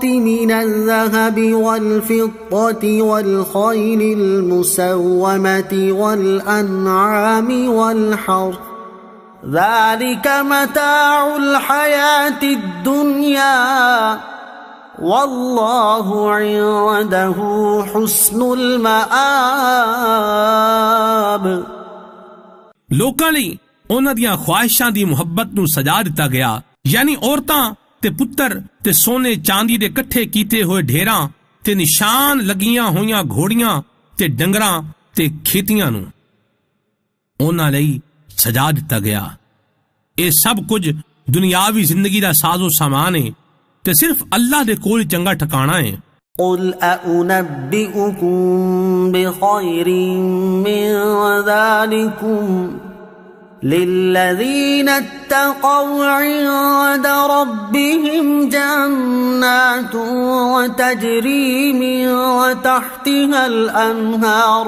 من الذهب والفضة والخيل المسومة والأنعام والحرث ذلك متاع الحياة الدنيا والله عنده حسن المآب۔ لوکاں لئی انہاں دیاں خواہشاں دی محبت نو سجا دتا گیا، یعنی عورتاں تے پتر تے سونے چاندی دے کٹھے کیتے ہوئے ڈھیراں تے نشان لگیاں ہویاں گھوڑیاں تے ڈنگراں تے کھیتیاں نو انہاں لئی سجا دتا گیا۔ اے سب کچھ دنیاوی زندگی دا ساز و سامان ہے تے صرف اللہ دے کول چنگا ٹھکانا ہے۔ قل أأنبئكم بخير من ذلكم للذين اتقوا عند ربهم جنات تجري من تحتها الأنهار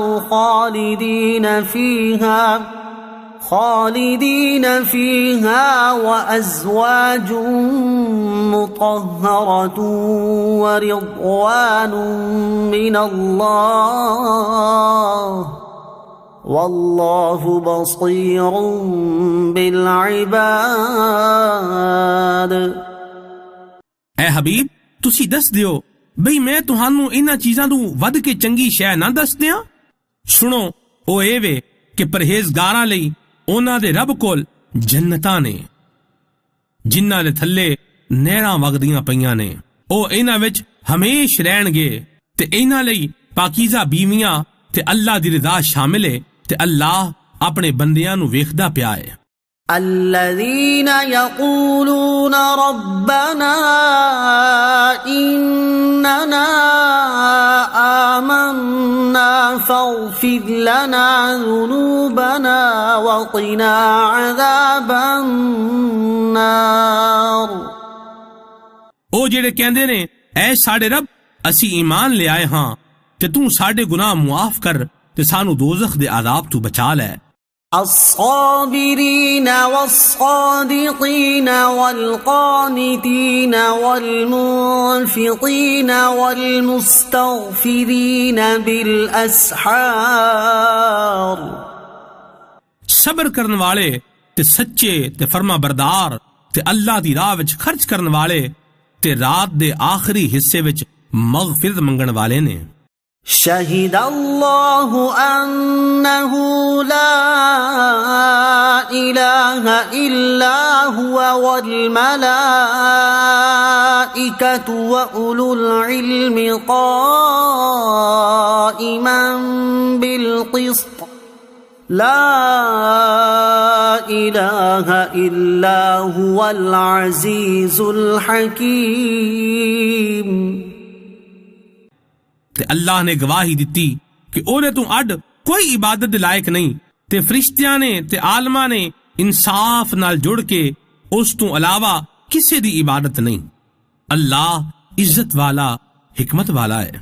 خالدين فيها وأزواج مطهرة ورضوان من الله والله بصير بالعباد۔ اے حبیب تسی دس دیو بھئی میں تہانوں انہاں چیزاں تو ود کے چنگی شے نہ دس دیاں؟ سنو او اے وے کہ پرہیزگاراں لئی انہاں دے رب کول جنتاں نے جنہاں دے تھلے نہراں وگدیاں پیاں نے، او انہاں وچ ہمیش رہن گے تے انہاں لئی پاکیزہ بیویاں تے اللہ دی رضا شامل ہے تے اللہ اپنے بندیاں نو ویکھدا پیا ہے۔ الذين يقولون ربنا إننا آمنا فاغفر لنا ذنوبنا وقنا عذاب النار۔ او جڑے کہندے نے اے ساڈے رب اسی ایمان لے آئے ہاں تے تو ساڈے گناہ معاف کر تے سانو دوزخ دے عذاب تو بچا لے۔ الصابرين والصادقين والقانتين والمنفقين والمستغفرين بالأسحار۔ صبر کرن والے تے سچے تے فرما بردار تے اللہ دی راہ وچ خرچ کرن والے تے رات دے آخری حصے وچ مغفرت منگن والے نے۔ شہد اللہ انہ لا الہ الا هو والملائکۃ واولو العلم قائما بالقسط لا الہ الا هو العزیز الحکیم۔ تے اللہ نے گواہی دتی کہ اونے تو اڈ کوئی عبادت دے لائق نہیں تے فرشتیاں نے تے عالماں نے انصاف نال جڑ کے اس تو علاوہ کسے دی عبادت نہیں۔ اللہ عزت والا حکمت والا ہے۔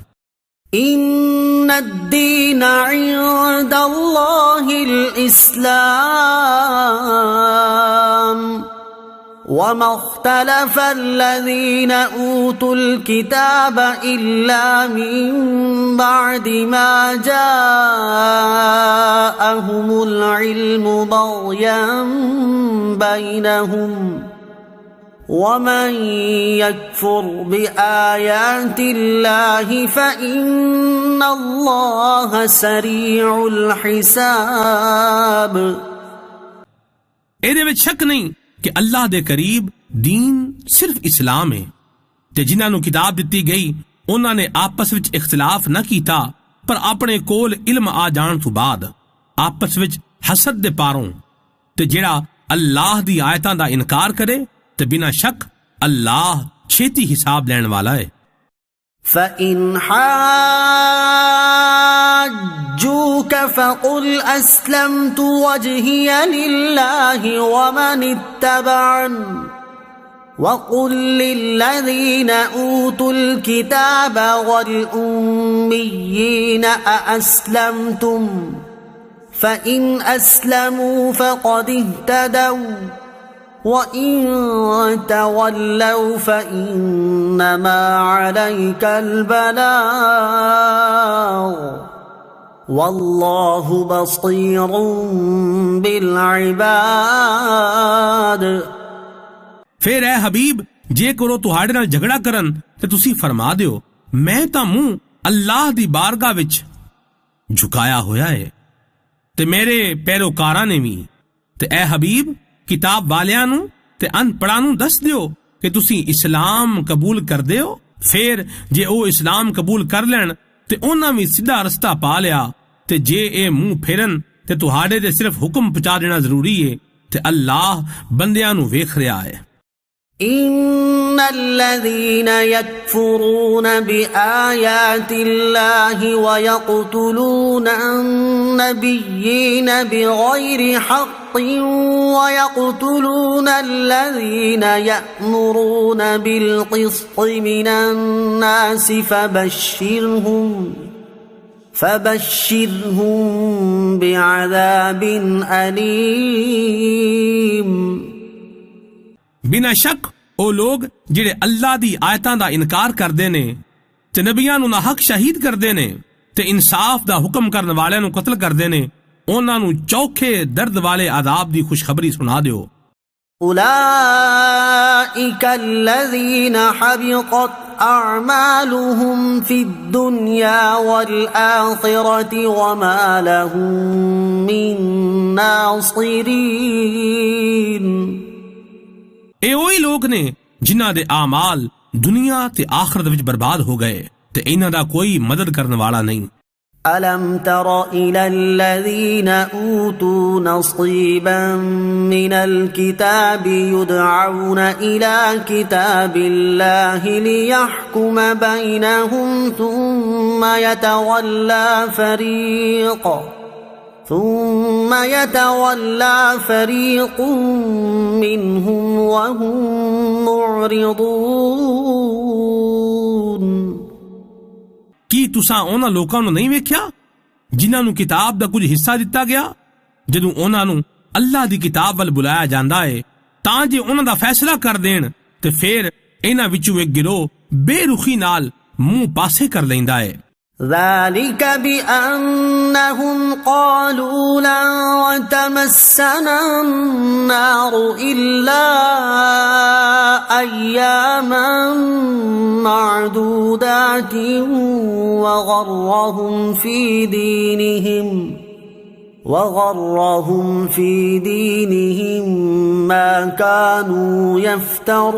ان الدین عند اللہ الاسلام وما اختلف الذين اوتوا الكتاب الا من بعد ما جاءهم العلم بغيا بينهم ومن يكفر بآيات الله فإن الله سريع الحساب۔ اے وچ شک نہیں کہ اللہ دے قریب دین صرف اسلام ہے تے جنہاں نو کتاب دتی گئی انہاں نے آپس وچ اختلاف نہ کیتا، پر اپنے کول علم آ جان تو بعد آپس وچ حسد دے پاروں تے جڑا اللہ دی آیتاں دا انکار کرے تے بنا شک اللہ چھیتی حساب لین والا ہے۔ فَإِنْ حَاجُّوكَ فَقُلْ أَسْلَمْتُ وَجْهِيَ لِلَّهِ وَمَنِ اتَّبَعَنِ وَقُلْ لِلَّذِينَ أُوتُوا الْكِتَابَ وَالْأُمِّيِّينَ أَأَسْلَمْتُمْ فَإِنْ أَسْلَمُوا فَقَدِ اهْتَدَوْا وَإِن تَوَلَّوْا فَإِنَّمَا عَلَيْكَ الْبَلَاغُ وَاللَّهُ بَصِيرٌ بِالْعِبَادِ۔ پھر اے حبیب جے کرو تہاڈے نال جھگڑا کرن تے تسی فرما دیو میں تاں منہ اللہ دی بارگاہ وچ جھکایا ہویا ہے تے میرے پیروکاراں نے بھی۔ تے اے حبیب کتاب والیاں نو تے ان پڑھاں نو دس دیو کہ تسی اسلام قبول کر دیو، پھر جے او اسلام قبول کر لین تے انہاں بھی سیدھا رستہ پا لیا، تے جے اے منہ پھرن تے تہاڈے دے صرف حکم پہنچا دینا ضروری ہے، تے اللہ بندیاں نو ویکھ رہا ہے۔ ان الذين يكفرون بآيات الله ويقتلون النبيين بغير حق ويقتلون الذين يأمرون بالقسط من الناس فبشرهم بعذاب أليم۔ بنا شک او لوگ جڑے اللہ دی آیتاں دا انکار کردے نے تے نبیاں نو ناحق شہید کردے نے تے انصاف دا حکم کرن والیاں نو قتل کردے نے، انہاں نو چوکھے درد والے عذاب دی خوشخبری سنا دیو۔ اولئک الذین حبطت اعمالهم فی الدنیا والآخرة وما لهم من ناصرین۔ اے وہی لوگ نے جنہاں دے اعمال دنیا تے آخرت وچ برباد ہو گئے تے انہاں دا کوئی مدد کرنے والا نہیں۔ أَلَمْ تَرَ إِلَى الَّذِينَ أُوتُوا نَصِيبًا مِنَ الْكِتَابِ يُدْعَوْنَ إِلَى كِتَابِ اللَّهِ لِيَحْكُمَ بَيْنَهُمْ ثُمَّ يَتَوَلَّى فَرِيقٌ مِّنْهُمْ وَهُمْ مُعْرِضُونَ۔ کی تساں انہاں لوکاں نو نہیں ویکھیا جنہاں نو کتاب دا کچھ حصہ دتا گیا، جدوں انہاں نو اللہ دی کتاب ول بلایا جاندا ہے تاں جے انہاں دا فیصلہ کر دین تے پھر انہاں وچوں ایک گروہ بے رخی نال منہ پاسے کر لیندا ہے۔ ذلك بأنهم قالوا لن تمسنا النار إلا أياما معدودات وغرهم في دينهم ما كانوا يفترون۔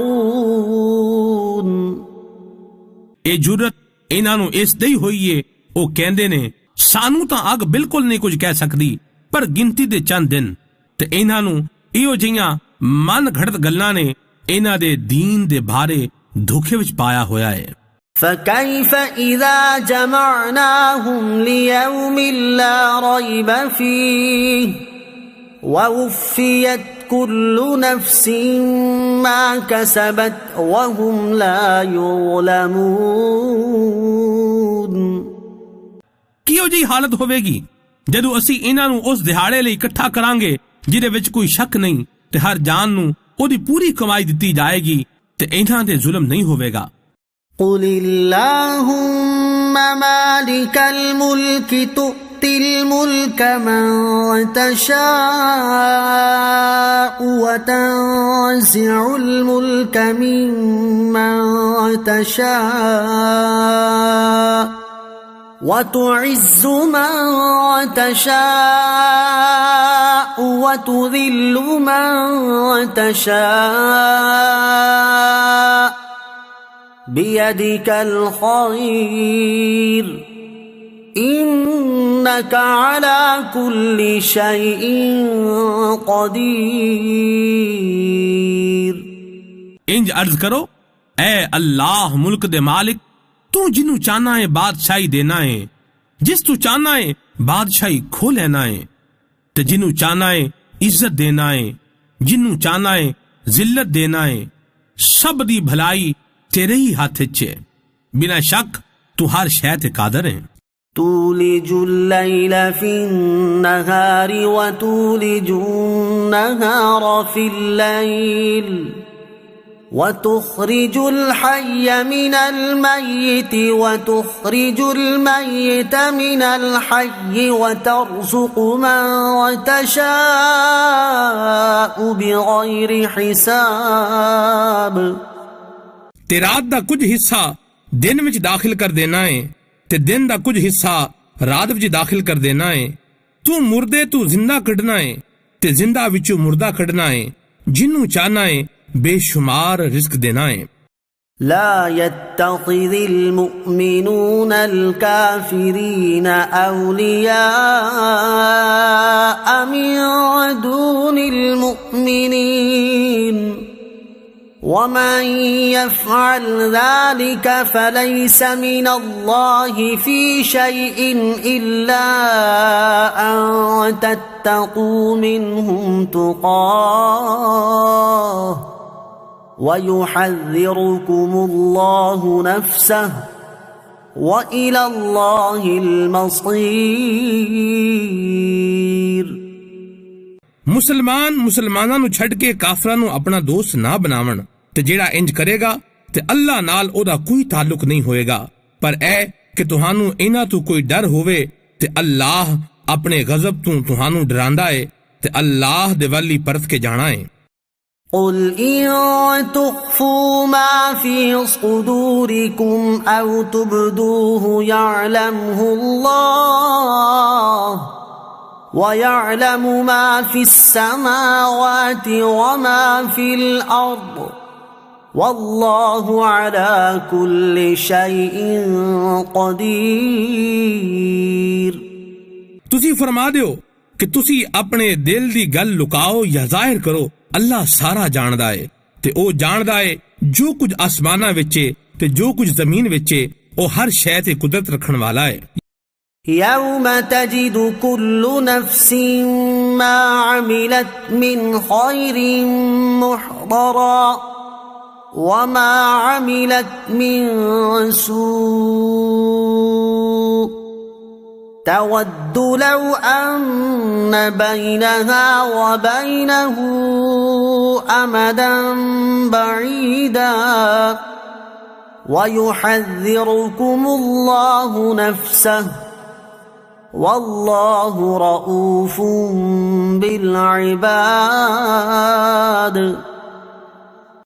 اے جرت انہاں نو اس دی ہوئی ہے، او کہندے نے سانو تاں اگ بالکل نہیں کچھ کہہ سکدی پر گنتی دے چند دن، تے انہاں نو ایو جیاں من گھڑت گلاں نے انہاں دے دین دے بھارے دھوکے وچ پایا ہویا ہے۔ فَكَيْفَ إِذَا جَمَعْنَاهُمْ لِيَوْمٍ لَا رَيْبَ فِيهِ وَوُفِّيَتْ كُلُّ نَفْسٍ مَا كَسَبَتْ وَهُمْ لَا يُظْلَمُونَ۔ کیوں جی حالت ہوے گی جدو اسی انہاں نو اس دہاڑے لئی اکٹھا کران گے جہدے وچ کوئی شک نہیں تے ہر جان نو او دی پوری کمائی دتی جائے گی تے انہاں تے ظلم نہیں ہوے گا۔ قُلِ اللَّهُمَّ مَالِكَ الْمُلْكِ تُؤْتِي الْمُلْكَ مَن تَشَاءُ وَتَنزِعُ الْمُلْكَ مِمَّن تَشَاءُ وَتُعِزُّ مَن تَشَاءُ وَتُذِلُّ مَن تَشَاءُ بِيَدِكَ الْخَيْرُ إِنَّكَ عَلَى كُلِّ شَيْءٍ قَدِيرٌ۔ انج عرض کرو اے اللہ ملک دے مالک، تو جنوں چاہنا ہے بادشاہی دینا ہے، جس تو چاہنا ہے بادشاہی کھو لینا ہے، تے جنوں چاہنا ہے عزت دینا ہے، جنوں چاہنا ہے ذلت دینا ہے، سب دی بھلائی تیرے ہی ہاتھ وچ ہے، بنا شک تو ہر شے تے قادر ہے۔ تولج الليل في النهار وتولج النهار في الليل وتخرج الحي من الميت وتخرج الميت من الحي وترزق من تشاء بغير حساب۔ تے رات دا کچھ حصہ دن وچ داخل کر دینا ہے تے دن دا کچھ حصہ رات وچ داخل کر دینا ہے، تو مردے تو زندہ کڈنا ہے تے زندہ وچوں مردہ کڈنا ہے، جنوں چاہنا ہے بے شمار رزق دینا ہے۔ لا يتخذ المؤمنون الكافرين أولياء من دون المؤمنين ومن يفعل ذلك فليس من الله في شيء إلا أن تتقوا منهم تقاه ويحذركم الله نفسه وإلى الله المصير۔ مسلمان مسلماناں نو چھڈ کے کافراں نو اپنا دوست نہ بناون، تے جیڑا انج کرے گا تے اللہ نال او دا کوئی تعلق نہیں ہوئے گا، پر اے کہ تہانوں انہاں تو کوئی ڈر ہوئے تے اللہ اپنے غضب تو تہانوں ڈراندا ہے تے اللہ دے والی پرت کے جانا ہے۔ قل إن تخفوا ما في صدوركم أو تبدوه يعلمه الله ويعلم ما في السماوات وما في الأرض والله على كل شيء قدير۔ تسی فرما دیو کہ تسی اپنے دل دی گل لکاؤ یا ظاہر کرو، اللہ سارا جاندا ہے تے او جاندا ہے جو کچھ آسماناں وچ تے جو کچھ زمین وچ، او ہر شے تے قدرت رکھن والا ہے۔ يوم تجد كل نفس ما عملت من خير محضرا وما عملت من سوء تود لو أن بينها وبينه أمدا بعيدا ويحذركم الله نفسه والله رؤوف بالعباد۔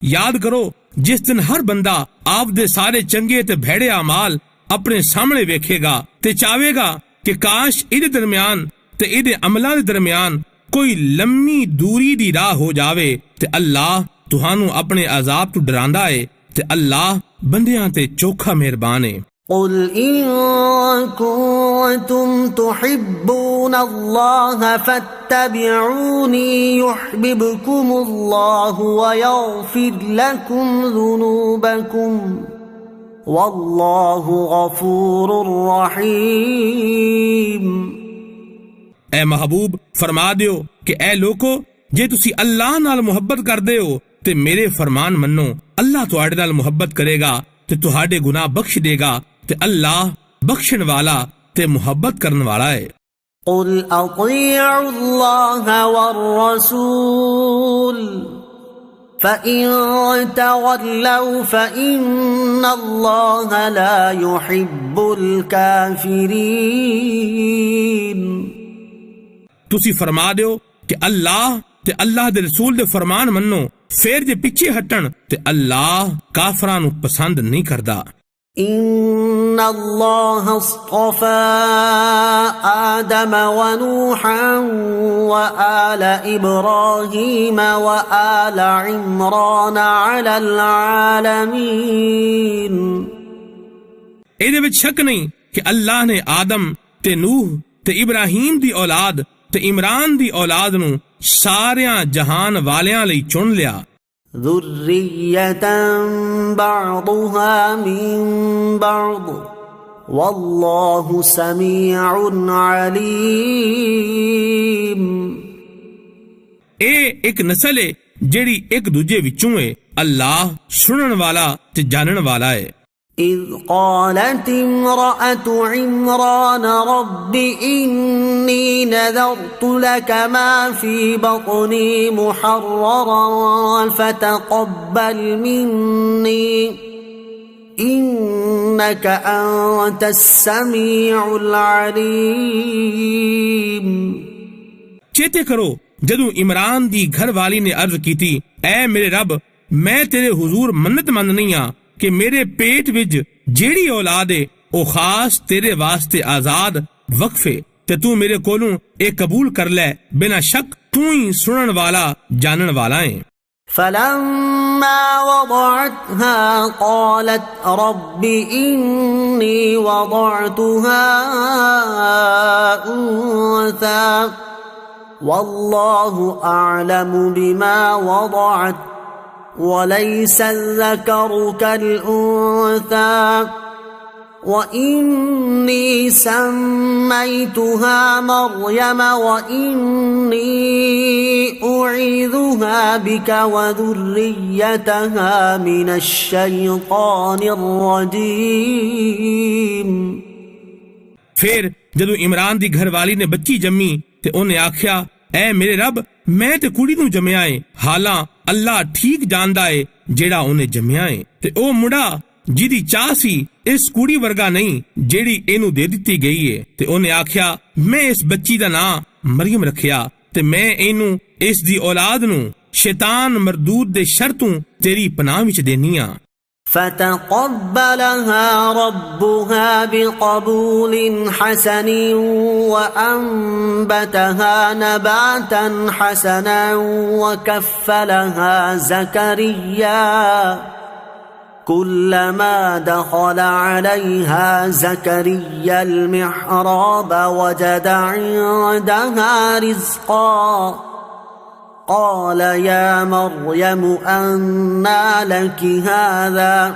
یاد کرو جس دن ہر بندہ آپ دے سارے چنگے تے بھیڑے اعمال اپنے سامنے ویکھے گا تے چاہے گا کہ کاش ایدے درمیان تے ایدے عملاں دے درمیان کوئی لمبی دوری دی راہ ہو جاوے تے اللہ تہانوں اپنے عذاب تو ڈراندا ہے تے اللہ بندیاں تے چوکھا مہربان ہے۔ قل إن كنتم تحبون الله فاتبعوني يحببكم الله ويغفر لكم ذنوبكم والله غفور رحيم۔ اے محبوب فرما دیو کہ اے لوکو جے تسی اللہ نال محبت کر دے ہو تے میرے فرمان منو، اللہ تہاڈے نال محبت کرے گا تے تہاڈے گناہ بخش دے گا تے اللہ بخشن والا تے محبت کرن والا ہے۔ قل اطیعوا اللہ والرسول فإن تولوا فإن اللہ لا يحب الكافرین۔ تسی فرما دیو کہ اللہ تے اللہ دے رسول دے فرمان منو، پھر جے پیچھے ہٹن تے اللہ کافراں نو پسند نہیں کردا۔ ان اللہ اصطفى آدم ونوحا وآل ابراہیم وآل عمران علی العالمین۔ ایدے وچ شک نہیں کہ اللہ نے آدم تے نوح تے ابراہیم دی اولاد تے عمران دی اولاد نو ساریاں جہان والیاں لئی چن لیا۔ ذرية بعضها من بعض واللہ سمیع علیم. اے ایک نسل ہے جیڑی ایک دوجے وچوں ہے، اللہ سنن والا تے جانن والا ہے. اذ قالت امرأة عمران رب انی نذرت لك ما في بطني محررا فتقبل مني انك انت السميع العليم. چیتے کرو جدو عمران دی گھر والی نے عرض کی تھی، اے میرے رب میں تیرے حضور منت مند نہیں ہاں کہ میرے پیٹ وچ جیڑی اولاد ہے او خاص تیرے واسطے آزاد وقفے تے تو میرے کولوں اے قبول کر لے، بنا شک تو ہی سنن والا جانن والا ہے. فلما وضعتها قالت رب إني وضعتها أنثى والله أعلم بما وضعت وليس الذكر كالأنثى وإني سميتها مريم وإني أعيذها بك وذريتها من الشيطان الرجيم. پھر جدو عمران دی گھر والی نے بچی جمی تے انہیں آکھیا، اے میرے رب میں تے کڑی نوں جمیا ہے، حالاں اللہ ٹھیک جاندا ہے جیڑا انہیں جمیا ہے، تے او مڑا جیدی چاہ سی اس کڑی ورگا نہیں جیڑی اینو دے دتی گئی ہے. تے انہیں آکھیا میں اس بچی دا نام مریم رکھیا تے میں اینو اس دی اولاد نو شیطان مردود دے شرطوں تیری پناہ وچ دینی ہاں. فتقبلها ربها بقبول حسن وأنبتها نباتا حسنا وكفلها زكريا كلما دخل عليها زكريا المحراب وجد عندها رزقا قال يا مريم أنى لك هذا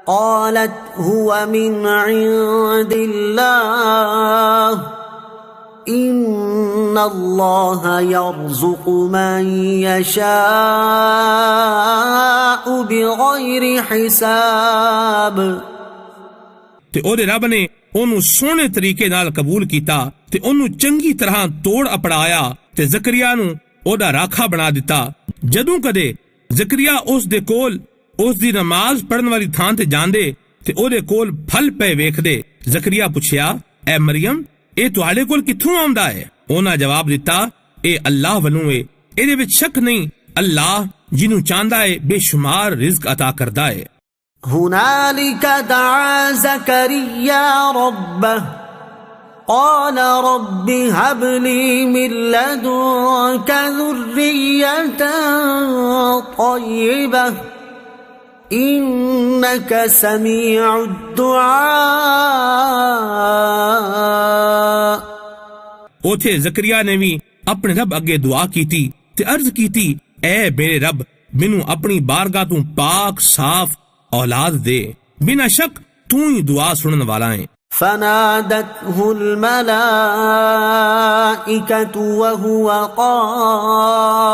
قالت هو من عند الله إن الله يرزق من يشاء بغير حساب. تے او دے رب نے انہوں سونے طریقے نال قبول کیتا تے انہوں چنگی طرح توڑ اپڑایا تے زکریا نو او دا راکھا بنا دیتا. جدوں کدے زکریا اس دے کول اس دی نماز پڑھن والی تھان تے جاندے تے او دے کول پھل پے ویکھ دے. زکریا پوچھیا، اے مریم اے تہاڈے کول کتھوں آوندا ہے؟ انہاں جواب دیتا، اے اللہ ولوں ہے، اے دے وچ شک نہیں، اللہ جنوں چاہندا ہے بے شمار رزق عطا کردا ہے. هنالك دعا زكريا ربه قال رب هب لي من لدنك ذرية طيبة إنك سميع الدعاء. اوتھے زکریا نے بھی اپنے رب اگے دعا کیتی تے عرض کیتی، اے میرے رب مینوں اپنی بارگاہ تو پاک صاف اولاد دے، بنا شک تو ہی دعا سنن والا ہے. فنادته الملائكة وهو قائم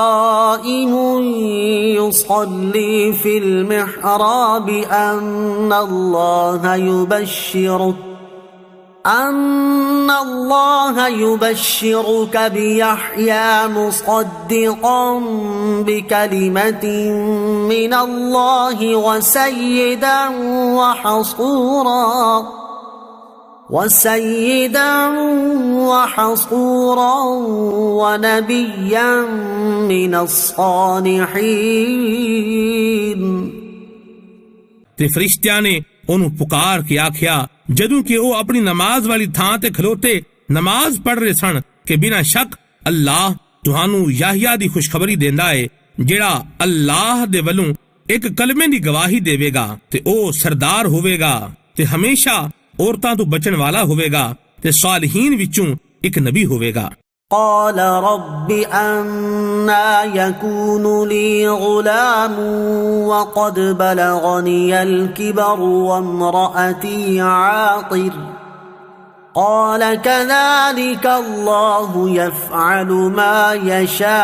يصلي في المحراب أن الله يبشرك بيحيى مصدقا بكلمة من الله وسيدا وحصورا ونبيا من الصالحين. تے فرشتیاں نے انہوں پکار کے آکھیا جدوں کہ وہ اپنی نماز والی تھان تے کھلوتے نماز پڑھ رہے سن کہ بنا شک اللہ تہانوں یحییٰ دی خوشخبری دیندا ہے جیڑا اللہ دے ولوں ایک کلمے دی گواہی دے گا تے او سردار ہوئے گا تے ہمیشہ عورتاں تو بچن والا ہوئے گا تے صالحین وچوں ایک نبی ہوئے گا. قال رب أنا يكون لي غلام وقد بلغني الكبر وامرأتي عاقر قال كذلك الله يفعل ما يشاء۔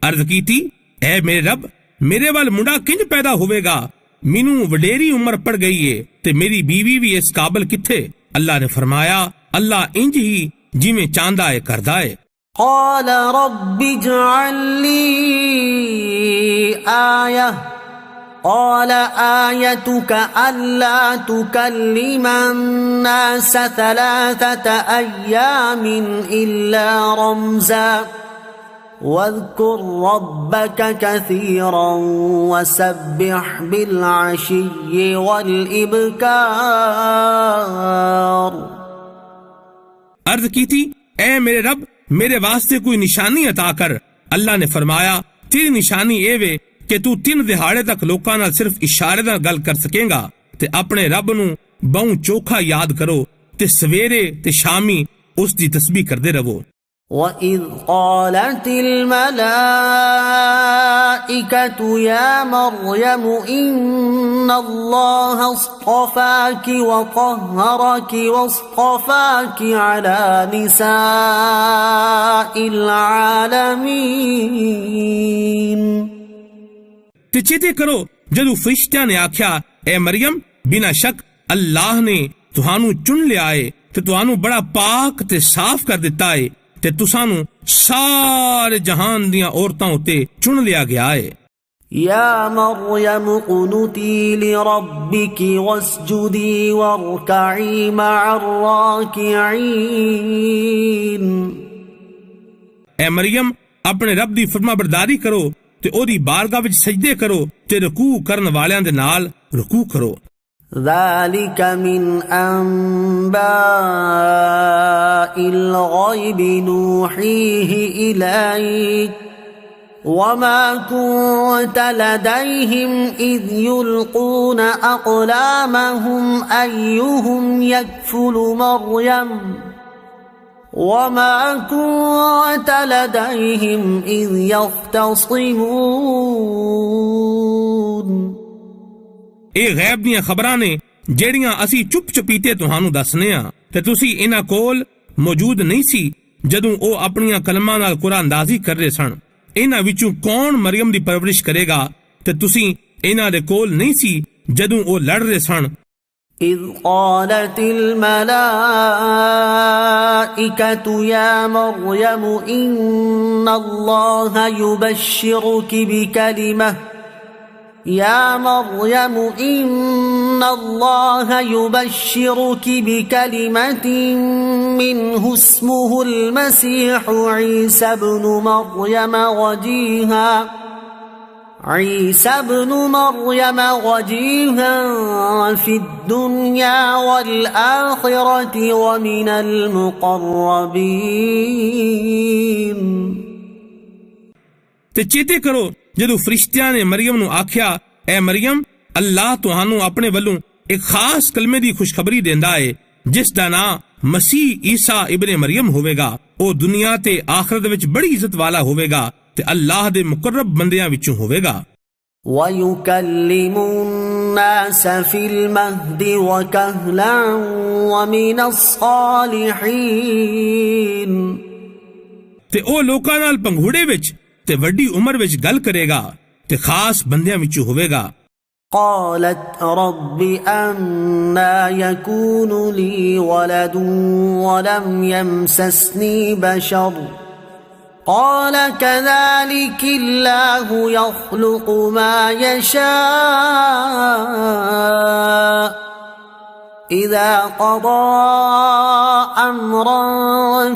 عرض کیتی اے میرے رب میرے وال منڈا کنج پیدا ہوئے گا، مینوں وڈیری عمر پڑ گئی ہے تے میری بیوی بھی اس قابل کتھے؟ اللہ نے فرمایا اللہ انج ہی جویں چاہندا ہے کردا ہے۔ قال رب اجعل لي آية قال آيتك ألا تكلم الناس 3 أيام إلا رمزا واذكر ربك كثيرا وسبح بالعشي والإبكار۔ عرض کی تھی اے میرے رب میرے واسطے کوئی نشانی عطا کر۔ اللہ نے فرمایا تیری نشانی اے وے کہ تو 3 دہاڑے تک لوکاں نال صرف اشارے نال گل کر سکیں گا تے اپنے رب نو بہوں چوکھا یاد کرو تے سویرے تے شامی اس دی تسبیح کردے رہو۔ وَإِذْ قَالَتِ الْمَلَائِكَةُ يَا مَرْيَمُ إِنَّ اللَّهَ اصْطَفَاكِ وَطَهَّرَكِ وَاصْطَفَاكِ عَلَى نِسَاءِ الْعَالَمِينَ۔ تے چیتے کرو جدو فرشتیاں نے آکھیا اے مریم بنا شک اللہ نے تہانوں چن لیا ہے تے تہانوں بڑا پاک تے صاف کر دیتا ہے تے تسانو سارے جہان دیاں عورتاں ہوتے چن لیا گیا ہے۔ یا مریم قنتی لربک واسجدی وارکعی مع الراکعین۔ اے مریم اپنے رب دی فرما برداری کرو تے او دی بارگاہ وچ سجدے کرو تے رکوع کرن والیاں دے نال رکوع کرو۔ ذلك من أنباء الغيب نوحيه إليك وما كنت لديهم إذ يلقون أقلامهم أيهم يكفل مريم وما كنت لديهم إذ يختصمون۔ اے غیب دیاں خبراں نے جیڑیاں اسی چپ چپیتے تہانوں دسنے ہاں تے تسی انہاں کول موجود نہیں سی جدوں او اپنیاں کلماں نال قرآن اندازی کر رہے سن۔ انہاں وچوں کون مریم دی پرورش کرے گا تے تسی انہاں دے کول نہیں سی جدوں او لڑ رہے سن۔ اذ قالت الملائکۃ یا مریم ان اللہ یبشرک بکلمہ يا مريم إن الله يبشرك بكلمة منه اسمه المسيح عيسى ابن مريم وجيها في الدنيا والآخرة ومن المقربين۔ تے چیتے کرو جدو فرشتیاں نے مریم نو آکھیا اے مریم اللہ تہانوں اپنے ولوں ایک خاص کلمے دی خوشخبری دیندا ہے جس دا نام مسیح عیسیٰ ابن مریم ہوئے گا۔ او دنیا تے آخرت وچ بڑی عزت والا ہوئے گا تے اللہ دے مقرب بندیاں وچوں ہوئے گا۔ وَيُكَلِّمُ النَّاسَ فِي الْمَهْدِ وَكَهْلًا وَمِنَ الصَّالِحِينَ۔ تے او لوکاں نال پنگھوڑے وچ تے وڈی عمر وچ گل کرے گا تے خاص بندیاں وچوں ہوئے گا۔ قالت رب أنا يكون لي ولد ولم يمسسني بشر قال كذلك الله يخلق ما يشاء إذا قضى أمرا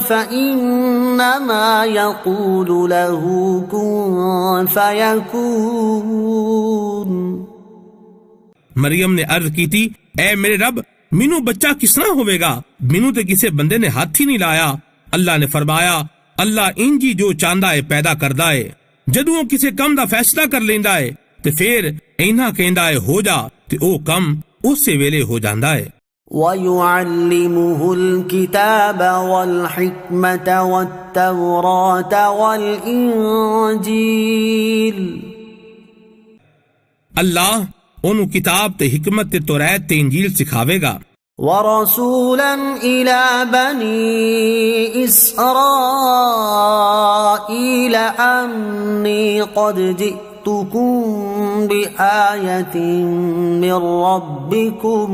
فإنما يقول له كن فيكون۔ مریم نے عرض کی تھی اے میرے رب مینوں بچہ کس طرح ہوئے گا، مینوں تے کسے بندے نے ہاتھ ہی نہیں لایا۔ اللہ نے فرمایا اللہ انجی جو چاہندا ہے پیدا کردا ہے، جدوں کسے کم دا فیصلہ کر لیندا ہے تے پھر اینا کہندا ہے ہو جا تے او کم اس سے ویلے ہو جاندا ہے۔ وَيُعَلِّمُهُ الْكِتَابَ وَالْحِكْمَةَ وَالتَّوْرَاةَ وَالْإِنْجِيلَ اللہ انہوں کتاب تے حکمت تے توریت تے انجیل سکھاوے گا. وَرَسُولًا إِلَى بَنِي إِسْرَائِيلَ أَنِّي قَدْ جِئْتُكُمْ بِآيَةٍ مِّن رَّبِّكُمْ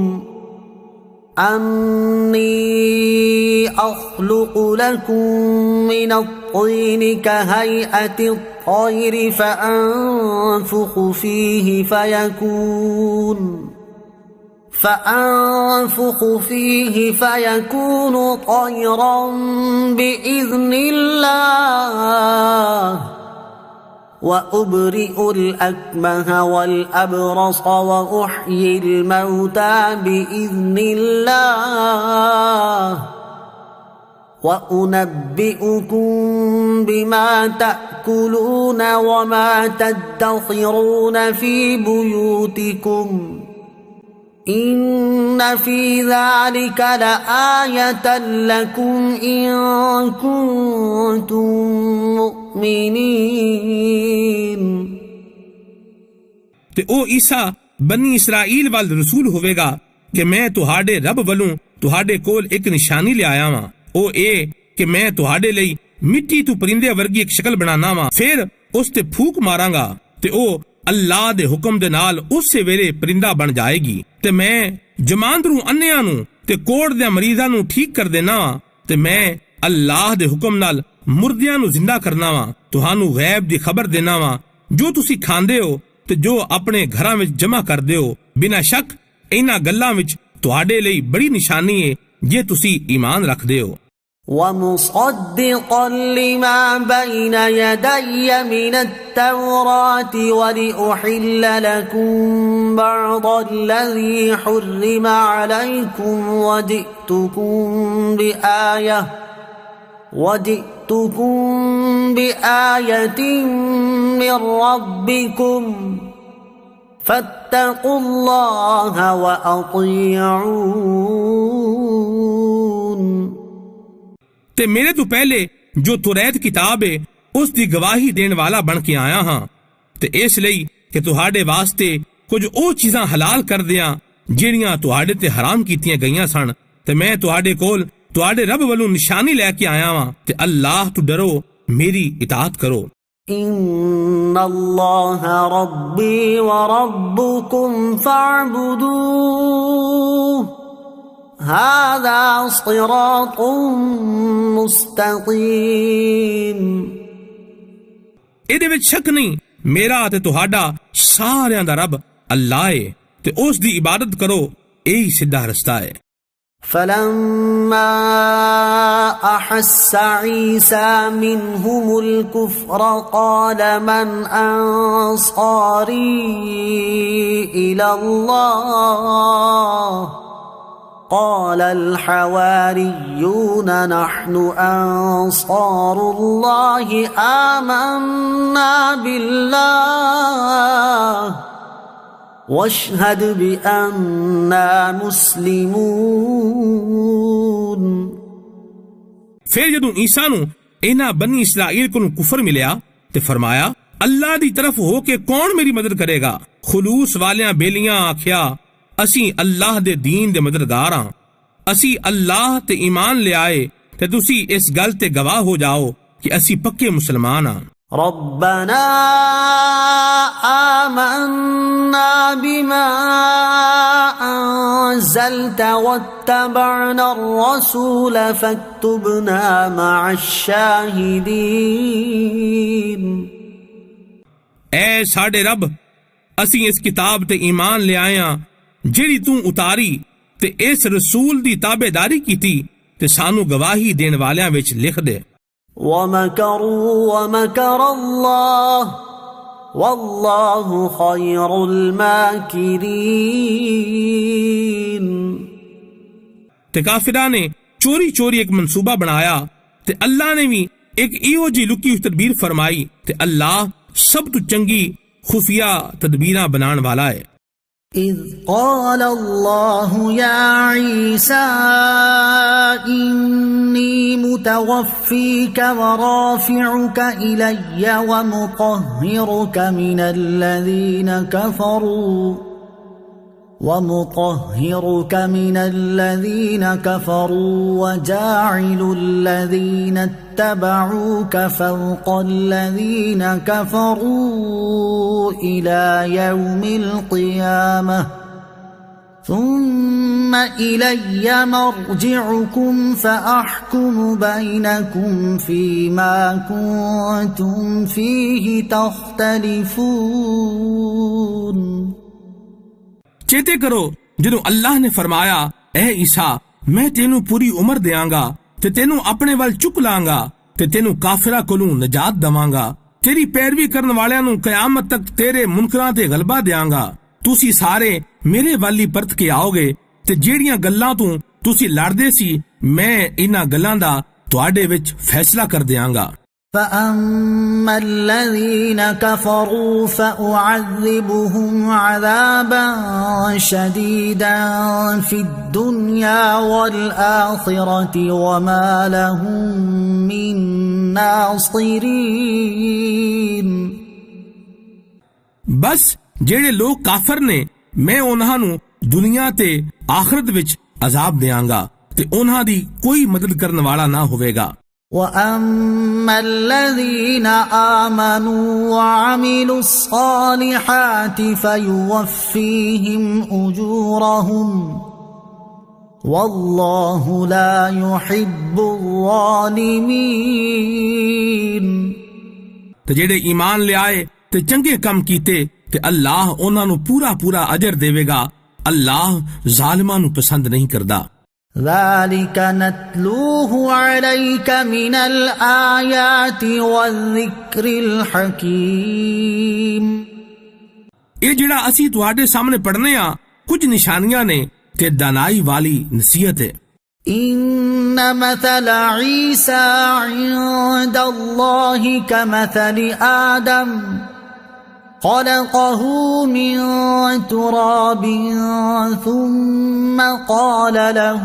أَنِّي أَخْلُقُ لَكُم مِّنَ الطِّينِ كَهَيْئَةِ الطَّيْرِ فَأَنفُخُ فِيهِ فَيَكُونُ طَيْرًا بِإِذْنِ اللَّهِ وَأُبْرِئُ الْأَكْمَهَ وَالْأَبْرَصَ وَأُحْيِي الْمَوْتَى بِإِذْنِ اللَّهِ وَأُنَبِّئُكُم بِمَا تَأْكُلُونَ وَمَا تَدَّخِرُونَ فِي بُيُوتِكُمْ إِنَّ فِي ذَلِكَ لَآيَةً لَكُمْ إِن كُنتُم مُؤْمِنِينَ. تے او عیسیٰ بنی اسرائیل وال رسول ہوئے گا کہ میں تہاڈے رب ولوں تہاڈے کول ایک نشانی لے آیا ہاں. او اے کہ میں تہاڈے لئی مٹی تو پرندے ورگی ایک شکل بنانا وا، پھر اس تے پھوک ماراں گا تے او اللہ دے حکم دے نال اس سے ویلے پرندہ بن جائے گی. تے میں جماندروں انیاں نو تے کوڑ دے مریضاں نو ٹھیک کر دینا وا، تے میں اللہ دے حکم نال مردیاں نو زندہ کرنا وا، تہانوں غیب دی خبر دینا وا جو تسی کھاندے ہو تے جو اپنے گھراں وچ جمع کردے ہو. بنا شک انہاں گلاں وچ تہاڈے لئی بڑی نشانی ہے جے تسی ایمان رکھدے ہو. وَمُصَدِّقًا لِمَا بَيْنَ يَدَيَّ مِنَ التَّوْرَاةِ وَلِأُحِلَّ لَكُمْ بَعْضَ الَّذِي حُرِّمَ عَلَيْكُمْ وَجِئْتُكُمْ بِآيَةٍ مِّن رَّبِّكُمْ فَاتَّقُوا اللَّهَ وَأَطِيعُونِ. تے میرے تو پہلے جو توریت کتاب ہے اس دی گواہی دین والا بن کے آیا ہاں، تے اس لئی کہ تہاڈے واسطے کچھ او چیزاں حلال کر دیاں جیڑیاں تہاڈے تے حرام کیتیاں گئیاں سن. تے میں تہاڈے کول تہاڈے رب والوں نشانی لے کے آیا ہاں، تے اللہ تو ڈرو، میری اطاعت کرو. ان اللہ ربی وربکم فاعبدوہ هذا صراط مستقیم. ایدے وچ شک نہیں، میرا تے تہاڈا ساریاں دا رب اللہ ہے، تے اس دی عبادت کرو، یہی سیدھا رستہ ہے. فلما احس عیسیٰ منہم الکفر قال من انصاری الی اللہ قال الحواریون نحن انصار اللہ آمنا باللہ واشہد بأننا مسلمون. پھر جدوں عیسیٰ نو انہاں بنی اسرائیل کو کفر ملیا تے فرمایا اللہ دی طرف ہو کے کون میری مدد کرے گا. خلوص والیاں بیلیاں آکھیا اسی اللہ دے دین دے مددگار ہاں، اسی اللہ تے ایمان لے آئے تے تسی اس گل تے گواہ ہو جاؤ کہ اسی پکے مسلمان ہاں. ربنا آمنا بما انزلت واتبعنا الرسول فاكتبنا مع الشاہدین. اے ساڈے رب، اسی اس کتاب تے ایمان لے آئے ہاں جیڑی تو اتاری تے اس رسول دی تابع داری کیتی تے سانو گواہی دین والیاں وچ لکھ دے. وَمَكَرُوا وَمَكَرَ اللَّهُ وَاللَّهُ خَيْرُ الْمَاكِرِينَ. تے کافراں نے چوری چوری ایک منصوبہ بنایا تے اللہ نے بھی ایک ایو جی لکی ہوئی تدبیر فرمائی تے اللہ سب تو چنگی خفیہ تدبیراں بنان والا ہے. إذ قال الله يا عيسى إني متوفيك ورافعك إلي ومطهرك من الذين كفروا وجاعل الذين اتبعوك فوق الذين كفروا إلى يوم القيامة ثم إلي مرجعكم فأحكم بينكم فيما كنتم فيه تختلفون۔ چیتے کرو جدو اللہ نے فرمایا اے عیسیٰ میں تینو پوری عمر دیاں گا تے تینو اپنے وال چک لاں گا تے تینو کافرہ کولوں نجات دواں گا، تیری پیروی کرن والیاں نو قیامت تک تیرے منکراں تے غلبہ دیاں گا، تسی سارے میرے والی پرت کے آؤ گے تے جیڑیاں گلاں تو تسی لڑدے سی میں انہاں گلاں دا تواڈے وچ فیصلہ کر دیاں گا۔ فَأَمَّا الَّذِينَ كَفَرُوا فَأُعَذِّبُهُمْ عَذَابًا شَدِيدًا فِي الدُّنْيَا وَالْآخِرَةِ وَمَا لَهُم مِّن نَاصِرِينَ۔ بس جیڑے لوگ کافر نے میں انہاں نو دنیا تے آخرت وچ عذاب دیاں گا تے انہاں دی کوئی مدد کرن والا نہ ہوئے گا۔ وَأَمَّا الَّذِينَ آمَنُوا وَعَمِلُوا الصَّالِحَاتِ فَيُوَفِّيهِمْ أُجُورَهُمْ وَاللَّهُ لَا يُحِبُّ الظَّالِمِينَ۔ تے جیڑے ایمان لے آئے تے چنگے کم کیتے تے اللہ انہاں نو پورا پورا اجر دے گا، اللہ ظالماں نو پسند نہیں کردا۔ ذَلِكَ نَتْلُوهُ عَلَيْكَ مِنَ الْآيَاتِ وَالذِّكْرِ الْحَكِيمِ۔ اے جڑا اسی تواڈے سامنے پڑھنے ہاں کچھ نشانیاں نے تے دانائی والی نصیحت ہے۔ إِنَّ مَثَلَ عِيسَى عِندَ اللَّهِ كَمَثَلِ آدَمَ خلقه من تراب ثم قال له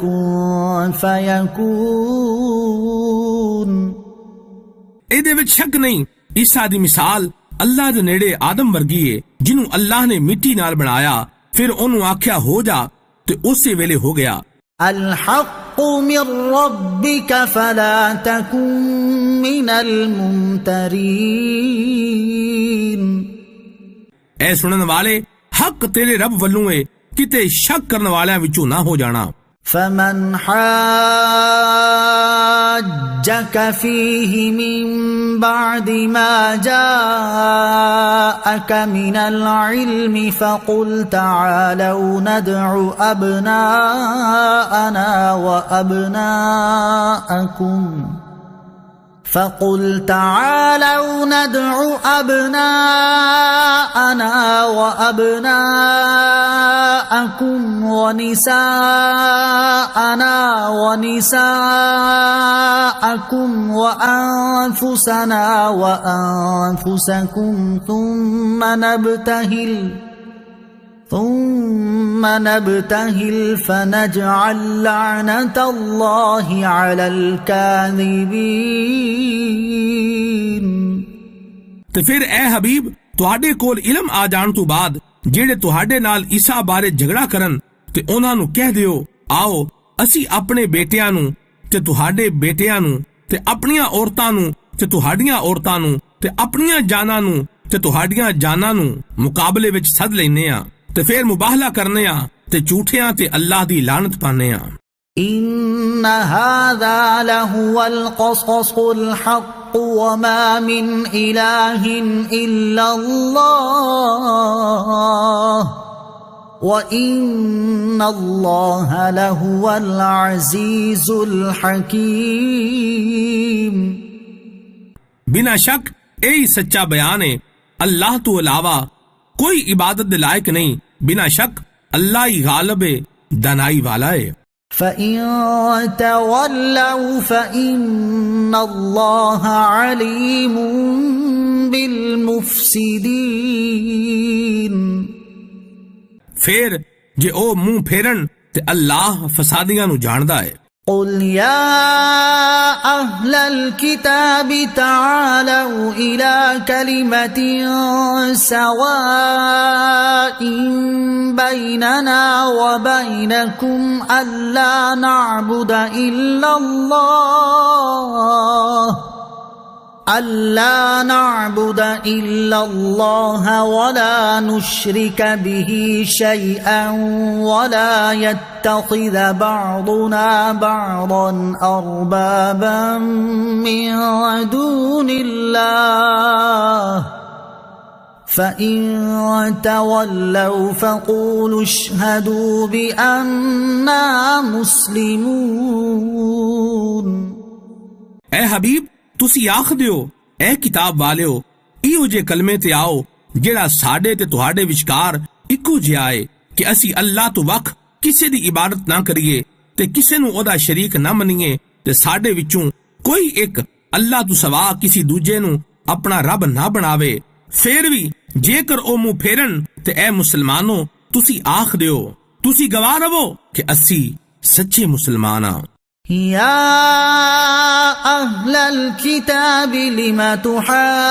كن فيكون۔ اے دے وچ شک نہیں، عیسیٰ دی مثال اللہ دے نیڑے آدم ورگی ہے جنوں اللہ نے مٹی نال بنایا، پھر انہوں آکھیا ہو جا تے اسی ویلے ہو گیا۔ الحق من ربك فلا تكن من الممترين۔ اے سنن والے حق تیرے رب ولوں ہے، کتے شک کرن والیاں وچوں نہ ہو جانا۔ فمن حاجك فيه من بعد ما جاءك من العلم فقل تعالوا ندع أبناءنا وأبناءكم ونساءنا ونساءكم وأنفسنا وأنفسكم ثم نبتهل فنجعل لعنة الله على الكاذبين۔ تو پھر اے حبیب تہاڈے کول علم آ جان تو بعد جیڑے تہاڈے نال عیسیٰ بارے جھگڑا کرن تے انہاں نو کہہ دیو آؤ اسی اپنے بیٹیاں نو تے تہاڈے بیٹیاں نو تے اپنیاں عورتاں نو تے تہاڈیاں عورتاں نو تے اپنیاں جاناں نو تے تہاڈیاں جاناں نو مقابلے وچ سد لینے ہاں تے پھر مباہلہ کرنے ہاں تے جھوٹیاں تے اللہ دی لعنت پانے ہاں۔ ان هذا لهو القصص الحق وما من اله الا الله وان الله لهو العزيز الحكيم۔ بنا شک یہی سچا بیان ہے، اللہ تو علاوہ کوئی عبادت دے لائق نہیں، بنا شک اللہ ہی غالب ہے، دانائی والا ہے۔ فَإِن تَوَلَّوْا فَإِنَّ اللَّهَ عَلِيمٌ بِالْمُفْسِدِينَ۔ پھر جے او منہ پھیرن تے اللہ فسادیاں نو جاندا ہے۔ قل يا أهل الكتاب تعالوا إلى كلمة سواء بيننا وبينكم ألا نعبد إلا الله ولا نشرك به شيئا ولا يتخذ بعضنا بعضا أربابا من دون الله فإن تولوا فقولوا اشهدوا بأننا مسلمون۔ اے حبیب تسی آخ دیو اے کتاب والیو ایو جے کلمے تے آؤ جیڑا ساڈے تے تہاڈے وچکار اکو جیا ہے کہ اسی اللہ تو وکھ کسے دی عبادت نہ کریے تے کسے نو اودا شریک نہ منیے تے ساڈے وچوں کوئی ایک اللہ تو سوا کسی دوجے نو اپنا رب نہ بناوے۔ پھر بھی جے کر او منہ پھیرن تے اے مسلمانوں تسی آخ دیو، تسی گواہ رہو کہ اسی سچے مسلمان ہاں۔ يا أهل الكتاب لم تحاجون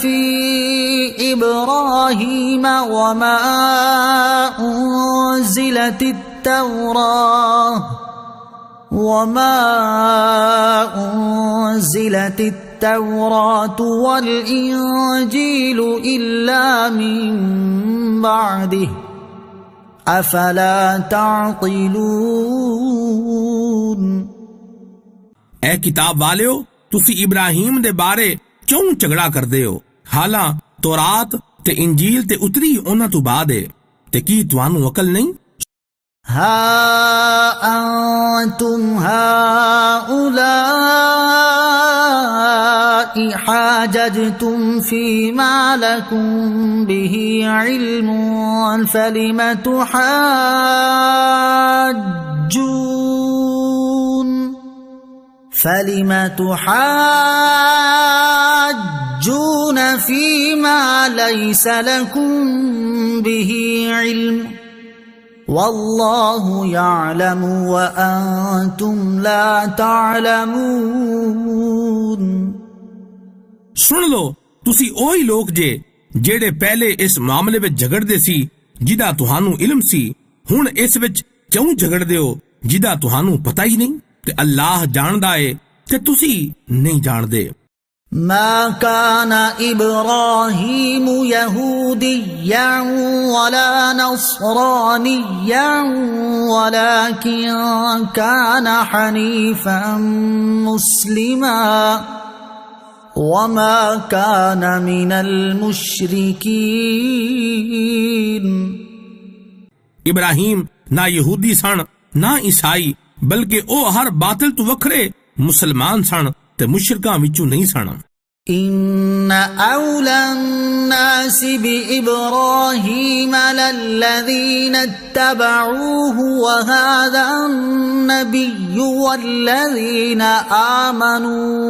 في إبراهيم وما أنزلت التوراة والإنجيل إلا من بعده افلا تعقلون۔ اے کتاب والیو تسی ابراہیم دے بارے کیوں جھگڑا کردے ہو؟ حالاں تورات تے انجیل تے اتری انہاں تو بعد ہے تے کی توانوں عقل نہیں؟ ہا انتم هؤلاء حاججتم فيما لكم به علم فلم تحاجون فيما ليس لكم به علم واللہ یعلم وانتم لا تعلمون۔ سن لو تسی اوہی لوگ جے جیڑے پہلے اس معاملے وچ جھگڑدے سی جدا تہانوں علم سی، ہن اس وچ کیوں جھگڑدے ہو جدا تہانوں پتہ ہی نہیں؟ تے اللہ جاندا ہے تے تسی نہیں جاندے۔ ما كان إبراهيم يهوديا ولا نصرانيا ولكن كان حنيفا مسلما وما كان من المشركين۔ ابراہیم نہ یہودی سن نہ عیسائی، بلکہ او ہر باطل تو وکھرے مسلمان سن تے مشرکاں وچوں نہیں سن۔ ان اولا الناس بابراہیم للذین اتبعوه وهذا النبی والذین آمنوا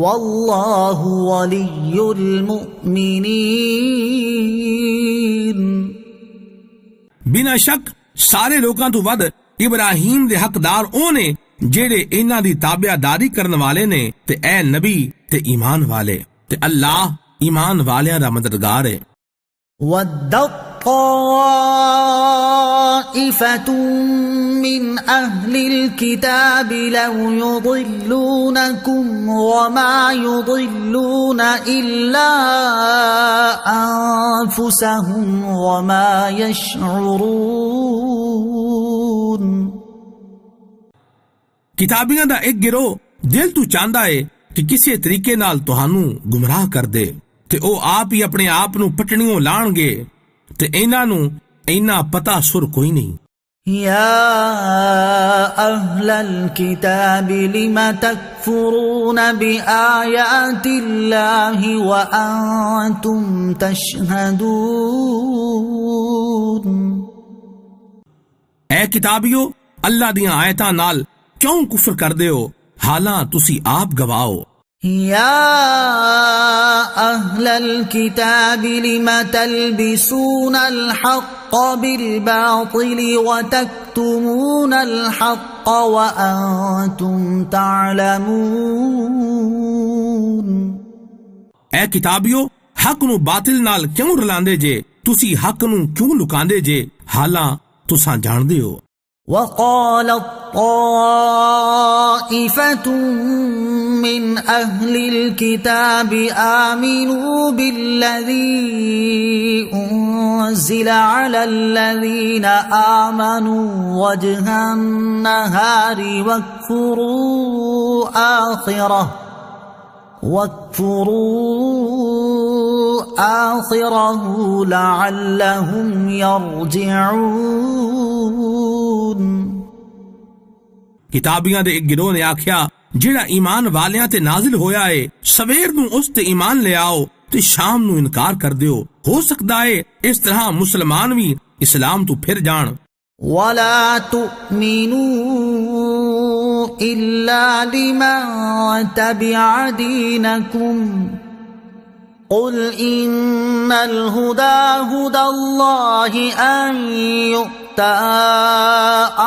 واللہ ولی المؤمنین۔ بنا شک سارے لوکاں تو ود ابراہیم دے حقدار او نے جیڑے انہاں دی تابع داری کرن والے نے تے اے نبی تے ایمان والے تے اللہ ایمان والیاں دا مددگار ہے۔ وَدَّت طَّائِفَةٌ مِّنْ أَهْلِ الْكِتَابِ لَوْ يُضِلُّونَكُمْ وَمَا يُضِلُّونَ إِلَّا أَنفُسَهُمْ وَمَا يَشْعُرُونَ۔ کتابیاں دا ایک گروہ دل تو چاہندا ہے کہ کسی طریقے نال تہانوں گمراہ کر دے تے او آپ ہی اپنے آپ نو پٹڑیوں لان گے تے انہاں نو اینا پتہ سر کوئی نہیں۔ یا اہل الکتاب لم تکفرون بآیات اللہ وانتم تشہدون۔ اے کتابیو اللہ دیاں آیتاں نال کیوں کفر کر دے ہو حالاں تسی آپ گواہو۔ يا أهل الكتاب لم تلبسون الحق بالباطل وتكتمون الحق وأنتم تعلمون۔ اے کتابیو، حق نو باطل نال کیوں رلاندے جے؟ تسی حق نو کیوں لکاندے جے حالاں تساں جاندے ہو۔ وقالت طائفة من أهل الكتاب آمنوا بالذي أنزل على الذين آمنوا وجه النهار واكفروا آخره لعلهم يرجعون۔ کتابیاں دے ایک گروہ نے آکھیا جیڑا ایمان والیاں تے نازل ہویا ہے سویر نو اس تے ایمان لے آؤ تے شام نو انکار کر دیو، ہو سکتا ہے اس طرح مسلمان بھی اسلام تو پھر جان۔ ولا تؤمنوا إلا لمن تبع دينكم قل إن الهدى هدى الله أن يؤتى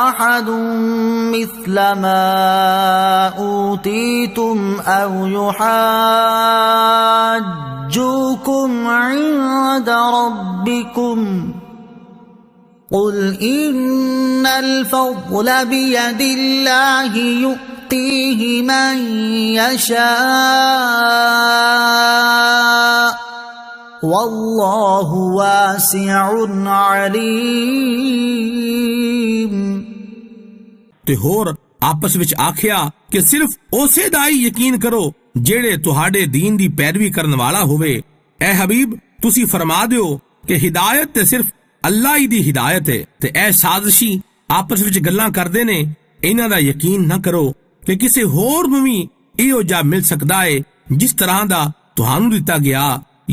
أحد مثل ما أوتيتم أو يحاجوكم عند ربكم قل إن الفضل بيد الله يؤتيه من يشاء والله واسع عليم۔ تے ہور آپس وچ آکھیا کہ صرف اسے دا ہی یقین کرو جیڑے تہاڈے دین دی پیروی کرن والا ہوئے۔ اے حبیب تسی فرما دیو کہ ہدایت تے صرف اللہ ہی دی ہدایت ہے، تے اے سازشی آپس وچ گلاں کردے نے انہاں دا یقین نہ کرو کہ کسے ہور نوں وی ایہو جا مل سکدا ہے جس طرح دا تہانوں دتا گیا،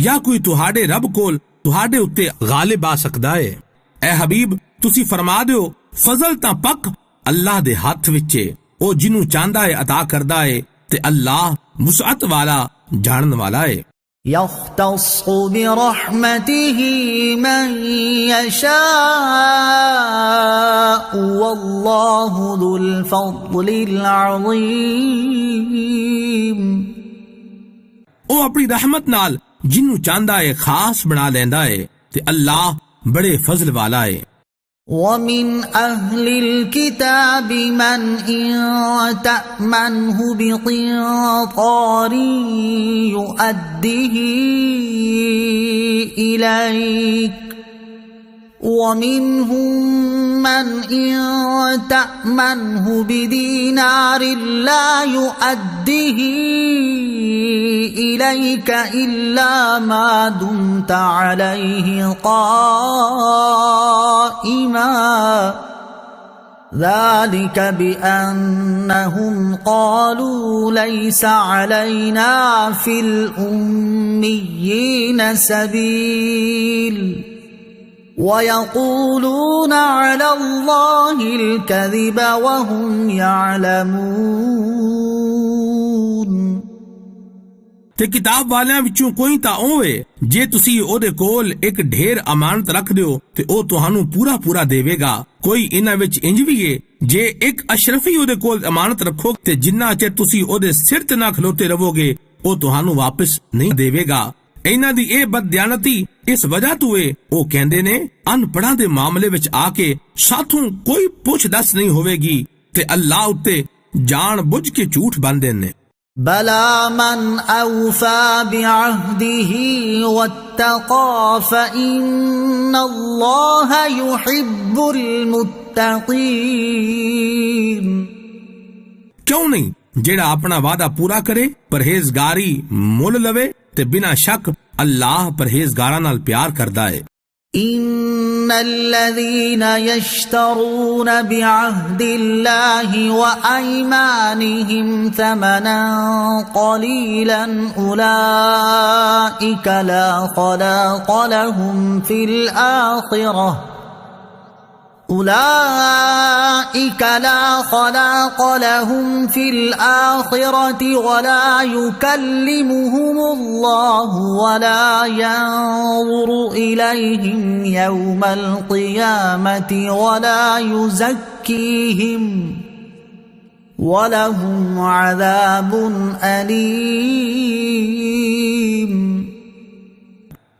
یا کوئی تہاڈے رب کول تہاڈے اُتے غالب آ سکدا ہے۔ اے حبیب تسی فرما دیو فضل تاں پک اللہ دے ہاتھ وچ ہے، او جنوں چاہندا ہے عطا کردا ہے، تے اللہ وسعت والا جانن والا ہے۔ يختص برحمته من يشاء والله ذو الفضل العظيم۔ او اپنی رحمت نال جنوں چاہندا ہے خاص بنا لیندا ہے، تے اللہ بڑے فضل والا ہے۔ ومن أهل الكتاب من إن تأمنه بقنطار يؤديه إليك ومنهم من إن تأمنه بدينار لا يؤديه إليك إلا ما دمت عليه قائما ذلك بأنهم قالوا ليس علينا في الأميين سبيل وَيَقُولُونَ عَلَى اللَّهِ الْكَذِبَ وَهُمْ يَعْلَمُونَ۔ تے کتاب والیاں وچوں کوئی تا ہوئے جے تسی او دے کول ایک ڈھیر امانت رکھ دیو تے او تہانوں پورا پورا دیوے گا۔ کوئی انہاں وچ انج وی ہے جے ایک اشرفی او دے کول امانت رکھو تے جنہ چر تسی او دے سر تے نہ کھلوتے رہو گے او تہانوں واپس نہیں دیوے گا۔ اینا دی اے بددیانتی اس وجہ تو ہے او کہندے نے ان پڑھاں دے معاملے وچ آ کے ساتھوں کوئی پوچھ دس نہیں ہوئے گی تے اللہ اتے جان بجھ کے جھوٹ باندے نے۔ بلا من اوفى بعهده واتقى فإن الله يحب المتقين۔ کیوں نہیں؟ جیڑا اپنا وعدہ پورا کرے پرہیزگاری مول لوے تے بنا شک اللہ پرہیزگاراں نال پیار کردا ہے۔ ان الذين يشترون بعهد الله وايمانهم ثمنا قليلا اولئك لا خلاق لهم في الاخره أولئك لا خلاق لهم في الآخرة ولا يكلمهم الله ولا ينظر إليهم يوم القيامة ولا يزكيهم وَلَهُمْ عَذَابٌ أَلِيمٌ۔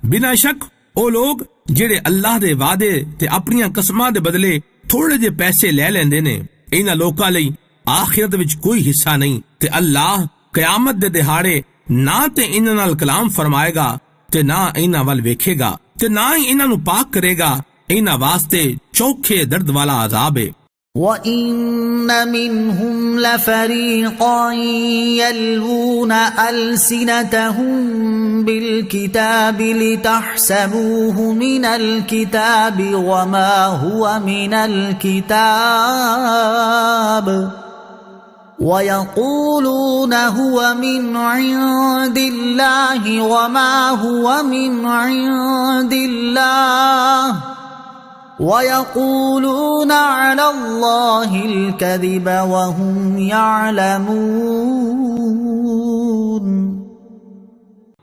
بنا شک او لوگ جڑے اللہ دے وعدے تے اپنیاں قسماں دے بدلے تھوڑے جے پیسے لے لیندے نے، انہاں لوکاں لئی آخرت وچ کوئی حصہ نہیں، تے اللہ قیامت دے دہاڑے نہ تے انہاں نال کلام فرمائے گا تے نہ انہاں ول ویکھے گا تے نہ ہی انہاں نو پاک کرے گا، انہاں واسطے چوکھے درد والا عذاب ہے۔ وَإِنَّ مِنْهُمْ لَفَرِيقًا يَلْوُونَ أَلْسِنَتَهُمْ بِالْكِتَابِ لِتَحْسَبُوهُ مِنَ الْكِتَابِ وَمَا هُوَ مِنَ الْكِتَابِ وَيَقُولُونَ هُوَ مِنْ عِنْدِ اللَّهِ وَمَا هُوَ مِنْ عِنْدِ اللَّهِ وَيَقُولُونَ عَلَى اللَّهِ الْكَذِبَ وَهُمْ يَعْلَمُونَ۔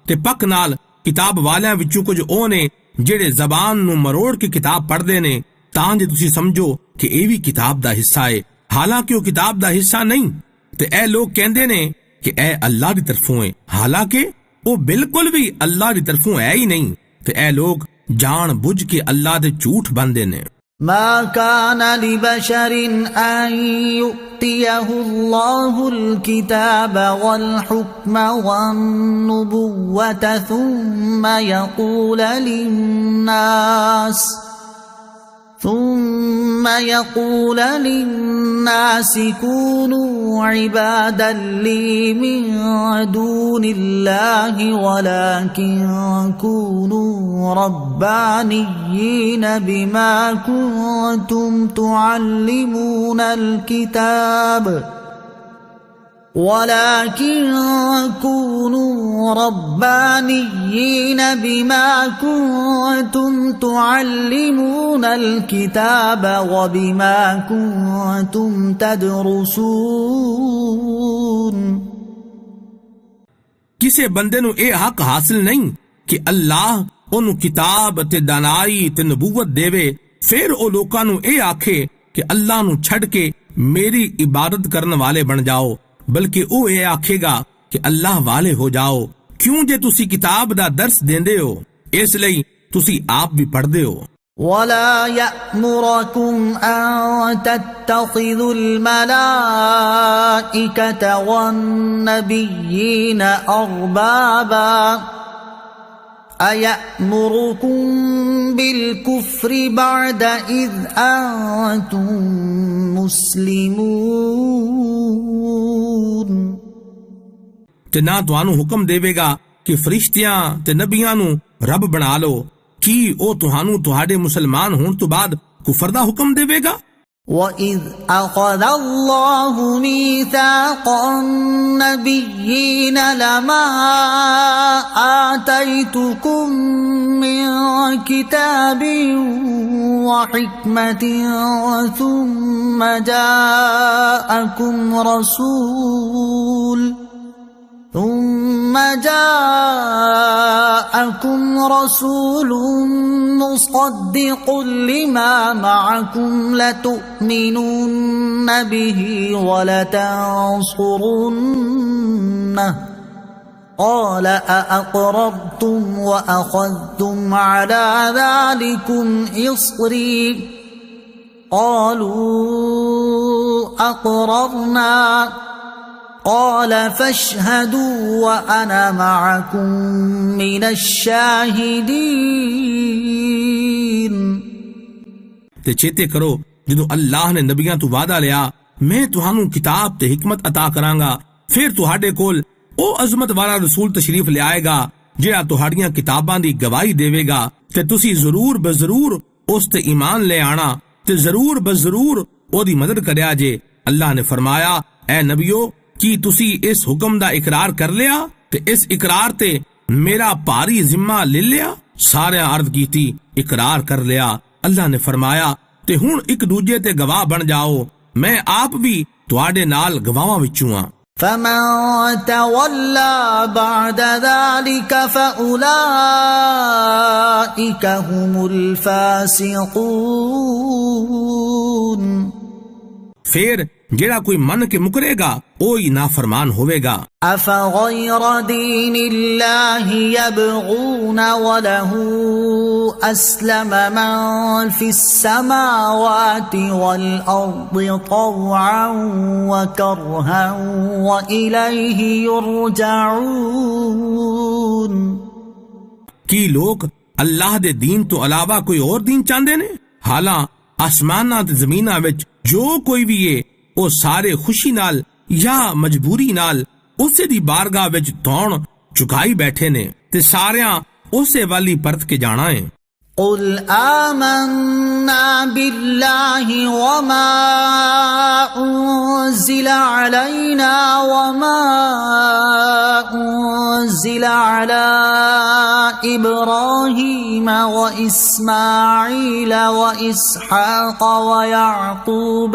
تے پک نال کتاب والیاں وچوں کچھ او نے جڑے زبان نو مروڑ کے کتاب پڑھدے نے تاں جے تسی سمجھو کہ اے وی کتاب دا حصہ ہے، حالانکہ وہ کتاب دا حصہ نہیں۔ تے اے لوگ کہندے نے کہ اے اللہ دی طرفوں ہے، حالانکہ وہ بالکل بھی اللہ دی طرفوں ہے ہی نہیں۔ تے اے لوگ جان بوجھ کے اللہ دے جھوٹ باندے نے۔ ما كان لبشر ان يؤتيه الله الكتاب والحكم والنبوة ثم يقول للناس كونوا عبادا لي من دون الله ولكن كونوا ربانيين بما كنتم تعلمون الكتاب وبما كنتم تدرسون۔ کسے بندے نو اے حق حاصل نہیں کہ اللہ انہوں کتاب تے دانائی تے نبوت دے، پھر او لوکاں نو اے آکھے کہ اللہ نو چھڑ کے میری عبادت کرنے والے بن جاؤ، بلکہ او اے آکھے گا کہ اللہ والے ہو جاؤ۔ کیوں جے تسی کتاب دا درس دیندے ہو، اس لئی تسی آپ بھی پڑھ دے ہو۔ وَلَا يَأْمُرَكُمْ أَن تَتَّخِذُوا الْمَلَائِكَةَ وَالنَّبِيِّينَ أَرْبَابًا أَيَأْمُرُكُمْ بِالْكُفْرِ بَعْدَ إِذْ أَنْتُمْ مُسْلِمُونَ۔ تے نہ تانوں حکم دے گا کہ فرشتیاں تے نبیاں نو رب بنا لو، کی او تہانوں تہاڈے مسلمان ہون تو بعد کفر دا حکم دے گا؟ وَإِذْ أَخَذَ اللَّهُ مِيثَاقَ النَّبِيِّينَ لَمَا آتَيْتُكُم مِّن كِتَابٍ وَحِكْمَةٍ ثُمَّ جاءكم رسول مصدق لما معكم لتؤمنن به ولتنصرنه قال أأقررتم وأخذتم على ذلكم إصري قالوا أقررنا قال فاشهدوا وأنا معكم من الشاهدين۔ تے چیتے کرو جدو اللہ نے نبیاں تو وعدہ لیا میں تہانوں کتاب تے حکمت عطا کراں گا، پھر تہاڈے کول او عظمت والا رسول تشریف لے آئے گا جڑا تہاڈیاں کتاباں دی گواہی دے گا، تے تسی ضرور بضرور اس تے ایمان لے آنا تے ضرور بضرور او دی مدد کریا جے۔ اللہ نے فرمایا اے نبیو کی تسی اس حکم دا اقرار کر لیا تے اس اقرار تے میرا پاری ذمہ لے لیا؟ سارے عرض کی تھی اقرار کر لیا۔ اللہ نے فرمایا ਤੇ ਹੁਣ ਇੱਕ ਦੂਜੇ ਤੇ ਗਵਾਹ ਬਣ ਜਾਓ, ਮੈਂ ਆਪ ਵੀ ਤੁਹਾਡੇ ਨਾਲ ਗਵਾਹਾਂ ਵਿੱਚੋਂ ਹਾਂ। فمن تولى بعد ذلك فأولئك هم الفاسقون، پھر جڑا کوئی من کے مکرے گا وہی نافرمان ہوئے گا۔ أفغير دين الله يبغون وله أسلم من في السماوات والأرض طوعا وكرها وإليه يرجعون، کی لوگ اللہ دے دین تو علاوہ کوئی اور دین چاہندے نے؟ حالاں آسماناں تے زمیناں وچ جو کوئی بھی ہے وہ سارے خوشی نال یا مجبوری نال اسے دی بارگاہ وچ دھون چکائی بیٹھے نے تے ساریاں اسے والی پرت کے جانا ہے۔ قل آمنا بالله وما أنزل علينا وما أنزل على إبراهيم وإسماعيل وإسحاق ويعقوب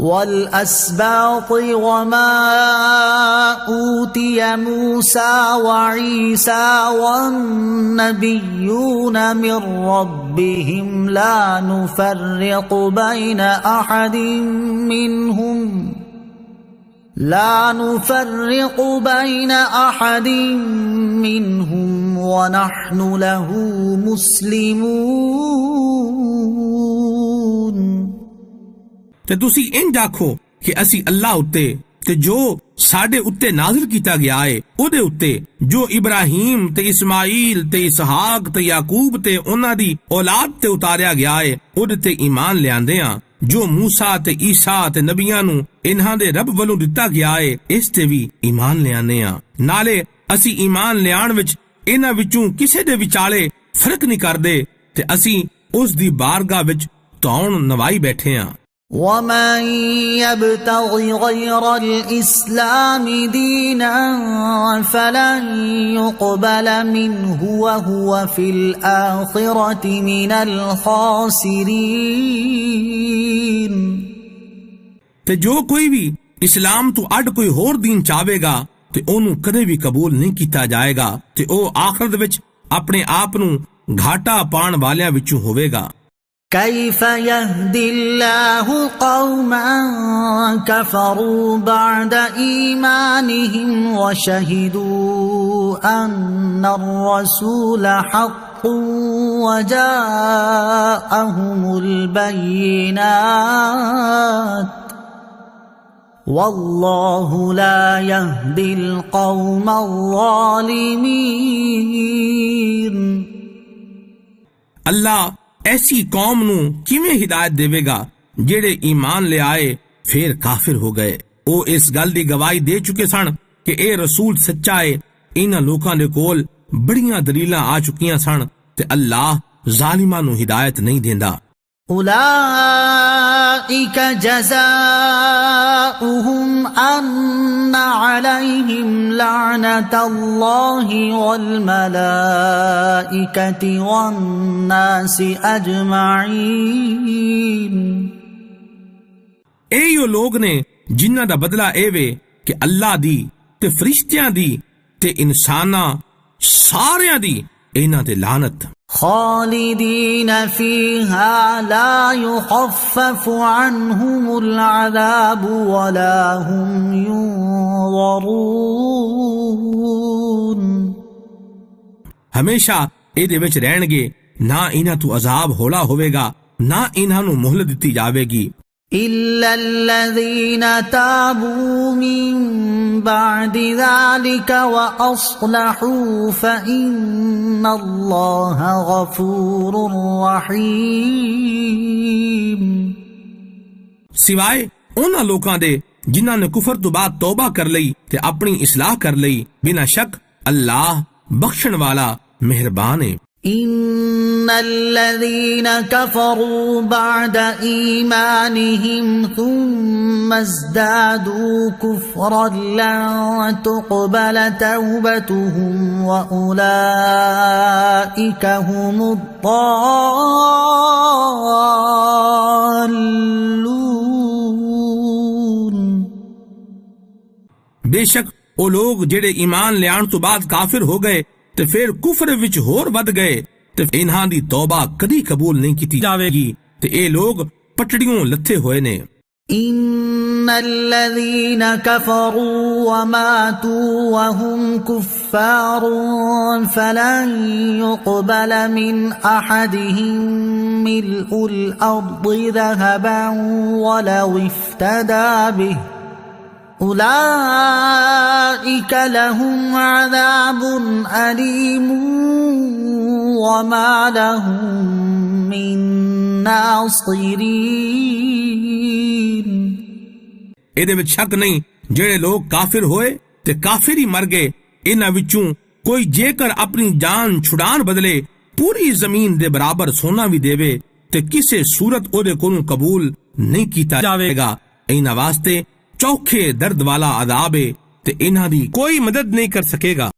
والأسباط وما أوتي موسى وعيسى والنبيون من ربهم لا نفرق بين أحد منهم ونحن له مسلمون۔ تے تسی انج آکھو کہ اسی اللہ اتے تے جو ساڈے اتے نازل کیتا گیا ہے او دے اتے جو ابراہیم تے اسماعیل تے اسحاق تے یعقوب تے انہاں دی اولاد تے اتاریا گیا ہے او دے تے ایمان لیاندے ہاں، جو موسیٰ تے عیسیٰ تے نبیاں نو انہاں دے رب والوں دتا گیا ہے اس تے بھی ایمان لیاندے ہاں، نالے اسی ایمان لیان وچ انہاں وچوں کسے دے وچالے فرق نہیں کردے تے اسی اس دی بارگاہ وچ تون نوائی بیٹھے ہاں۔ ومن يبتغ غير الإسلام دينا فلن يقبل منه وهو في الآخرة من الخاسرين، تے جو کوئی بھی اسلام تو اڈ کوئی ہور دین چاہے گا تے اونوں کدے بھی قبول نہیں کیتا جائے گا تے او آخرت وچ اپنے آپ نو گھاٹا پان والیاں وچوں ہوئے گا۔ كيف يهدي الله قوما كفروا بعد إيمانهم وشهدوا أن الرسول حق وجاءهم البينات والله لا يهدي القوم الظالمين۔ اللہ ایسی قوم نو کیویں ہدایت دے گا جڑے ایمان لے آئے پھر کافر ہو گئے؟ او اس گل دی گواہی دے چکے سن کہ اے رسول سچا ہے، انہاں لوکاں دے کول بڑیاں دلیلاں آ چکیاں سن تے اللہ ظالماں نو ہدایت نہیں دیندا۔ أولئك جزاؤهم أن عليهم لعنة الله والملائكة والناس أجمعين، ایو لوگ نے جنہاں دا بدلہ اے وے کہ اللہ دی تے فرشتیاں دی تے انساناں ساریاں دی انہاں تے لعنت۔ خالدین فیہا لا یخفف عنہم العذاب ولا هم ینظرون، ہمیشہ اے دے وچ رہن گے، نہ انہاں تو عذاب ہولا ہوئے گا نہ انہاں نو مہلت دتی جاوے گی۔ إلا الذين تابوا من بعد ذلك وأصلحوا فإن الله غفور رحيم، سوائے انہاں لوکاں دے جنہاں نے کفر تو بعد توبہ کر لئی تے اپنی اصلاح کر لئی، بنا شک اللہ بخشن والا مہربان ہے۔ إن الذين كفروا بعد إيمانهم ثم ازدادوا كفرا لن تقبل توبتهم وأولئك هم الضالون۔ بے شک وہ لوگ جڑے ایمان لیان تو بعد کافر ہو گئے تے پھر کفر وچ ہور ود گئے تے انہاں دی توبہ کدی قبول نہیں کیتی جاوے گی تے اے لوگ پٹڑیوں لتھے ہوئے نے۔ إن الذين كفروا وماتوا وهم كفار فلن يقبل من أحدهم ملء الأرض ذهبا ولو افتدى به أولئك لهم عذاب أليم وما لهم من ناصرين۔ ਇਹਦੇ ਵਿੱਚ ਸ਼ੱਕ ਨਹੀਂ ਜਿਹੜੇ ਲੋਕ ਕਾਫਰ ਹੋਏ ਤੇ ਕਾਫਰ ਹੀ ਮਰ ਗਏ ਇਹਨਾਂ ਵਿੱਚੋਂ ਕੋਈ ਜੇਕਰ ਆਪਣੀ ਜਾਨ ਛੁਡਾਣ ਬਦਲੇ ਪੂਰੀ ਜ਼ਮੀਨ ਦੇ ਬਰਾਬਰ ਸੋਨਾ ਵੀ ਦੇਵੇ ਤੇ ਕਿਸੇ ਸੂਰਤ ਉਹਦੇ ਕੋਲੋਂ ਕਬੂਲ ਨਹੀਂ ਕੀਤਾ ਜਾਵੇਗਾ। ਇਹਨਾਂ ਵਾਸਤੇ ਚੌਖੇ ਦਰਦ ਵਾਲਾ ਅਜ਼ਾਬ ਹੈ ਤੇ ਇਹਨਾਂ ਦੀ ਕੋਈ ਮਦਦ ਨਹੀਂ ਕਰ ਸਕੇਗਾ۔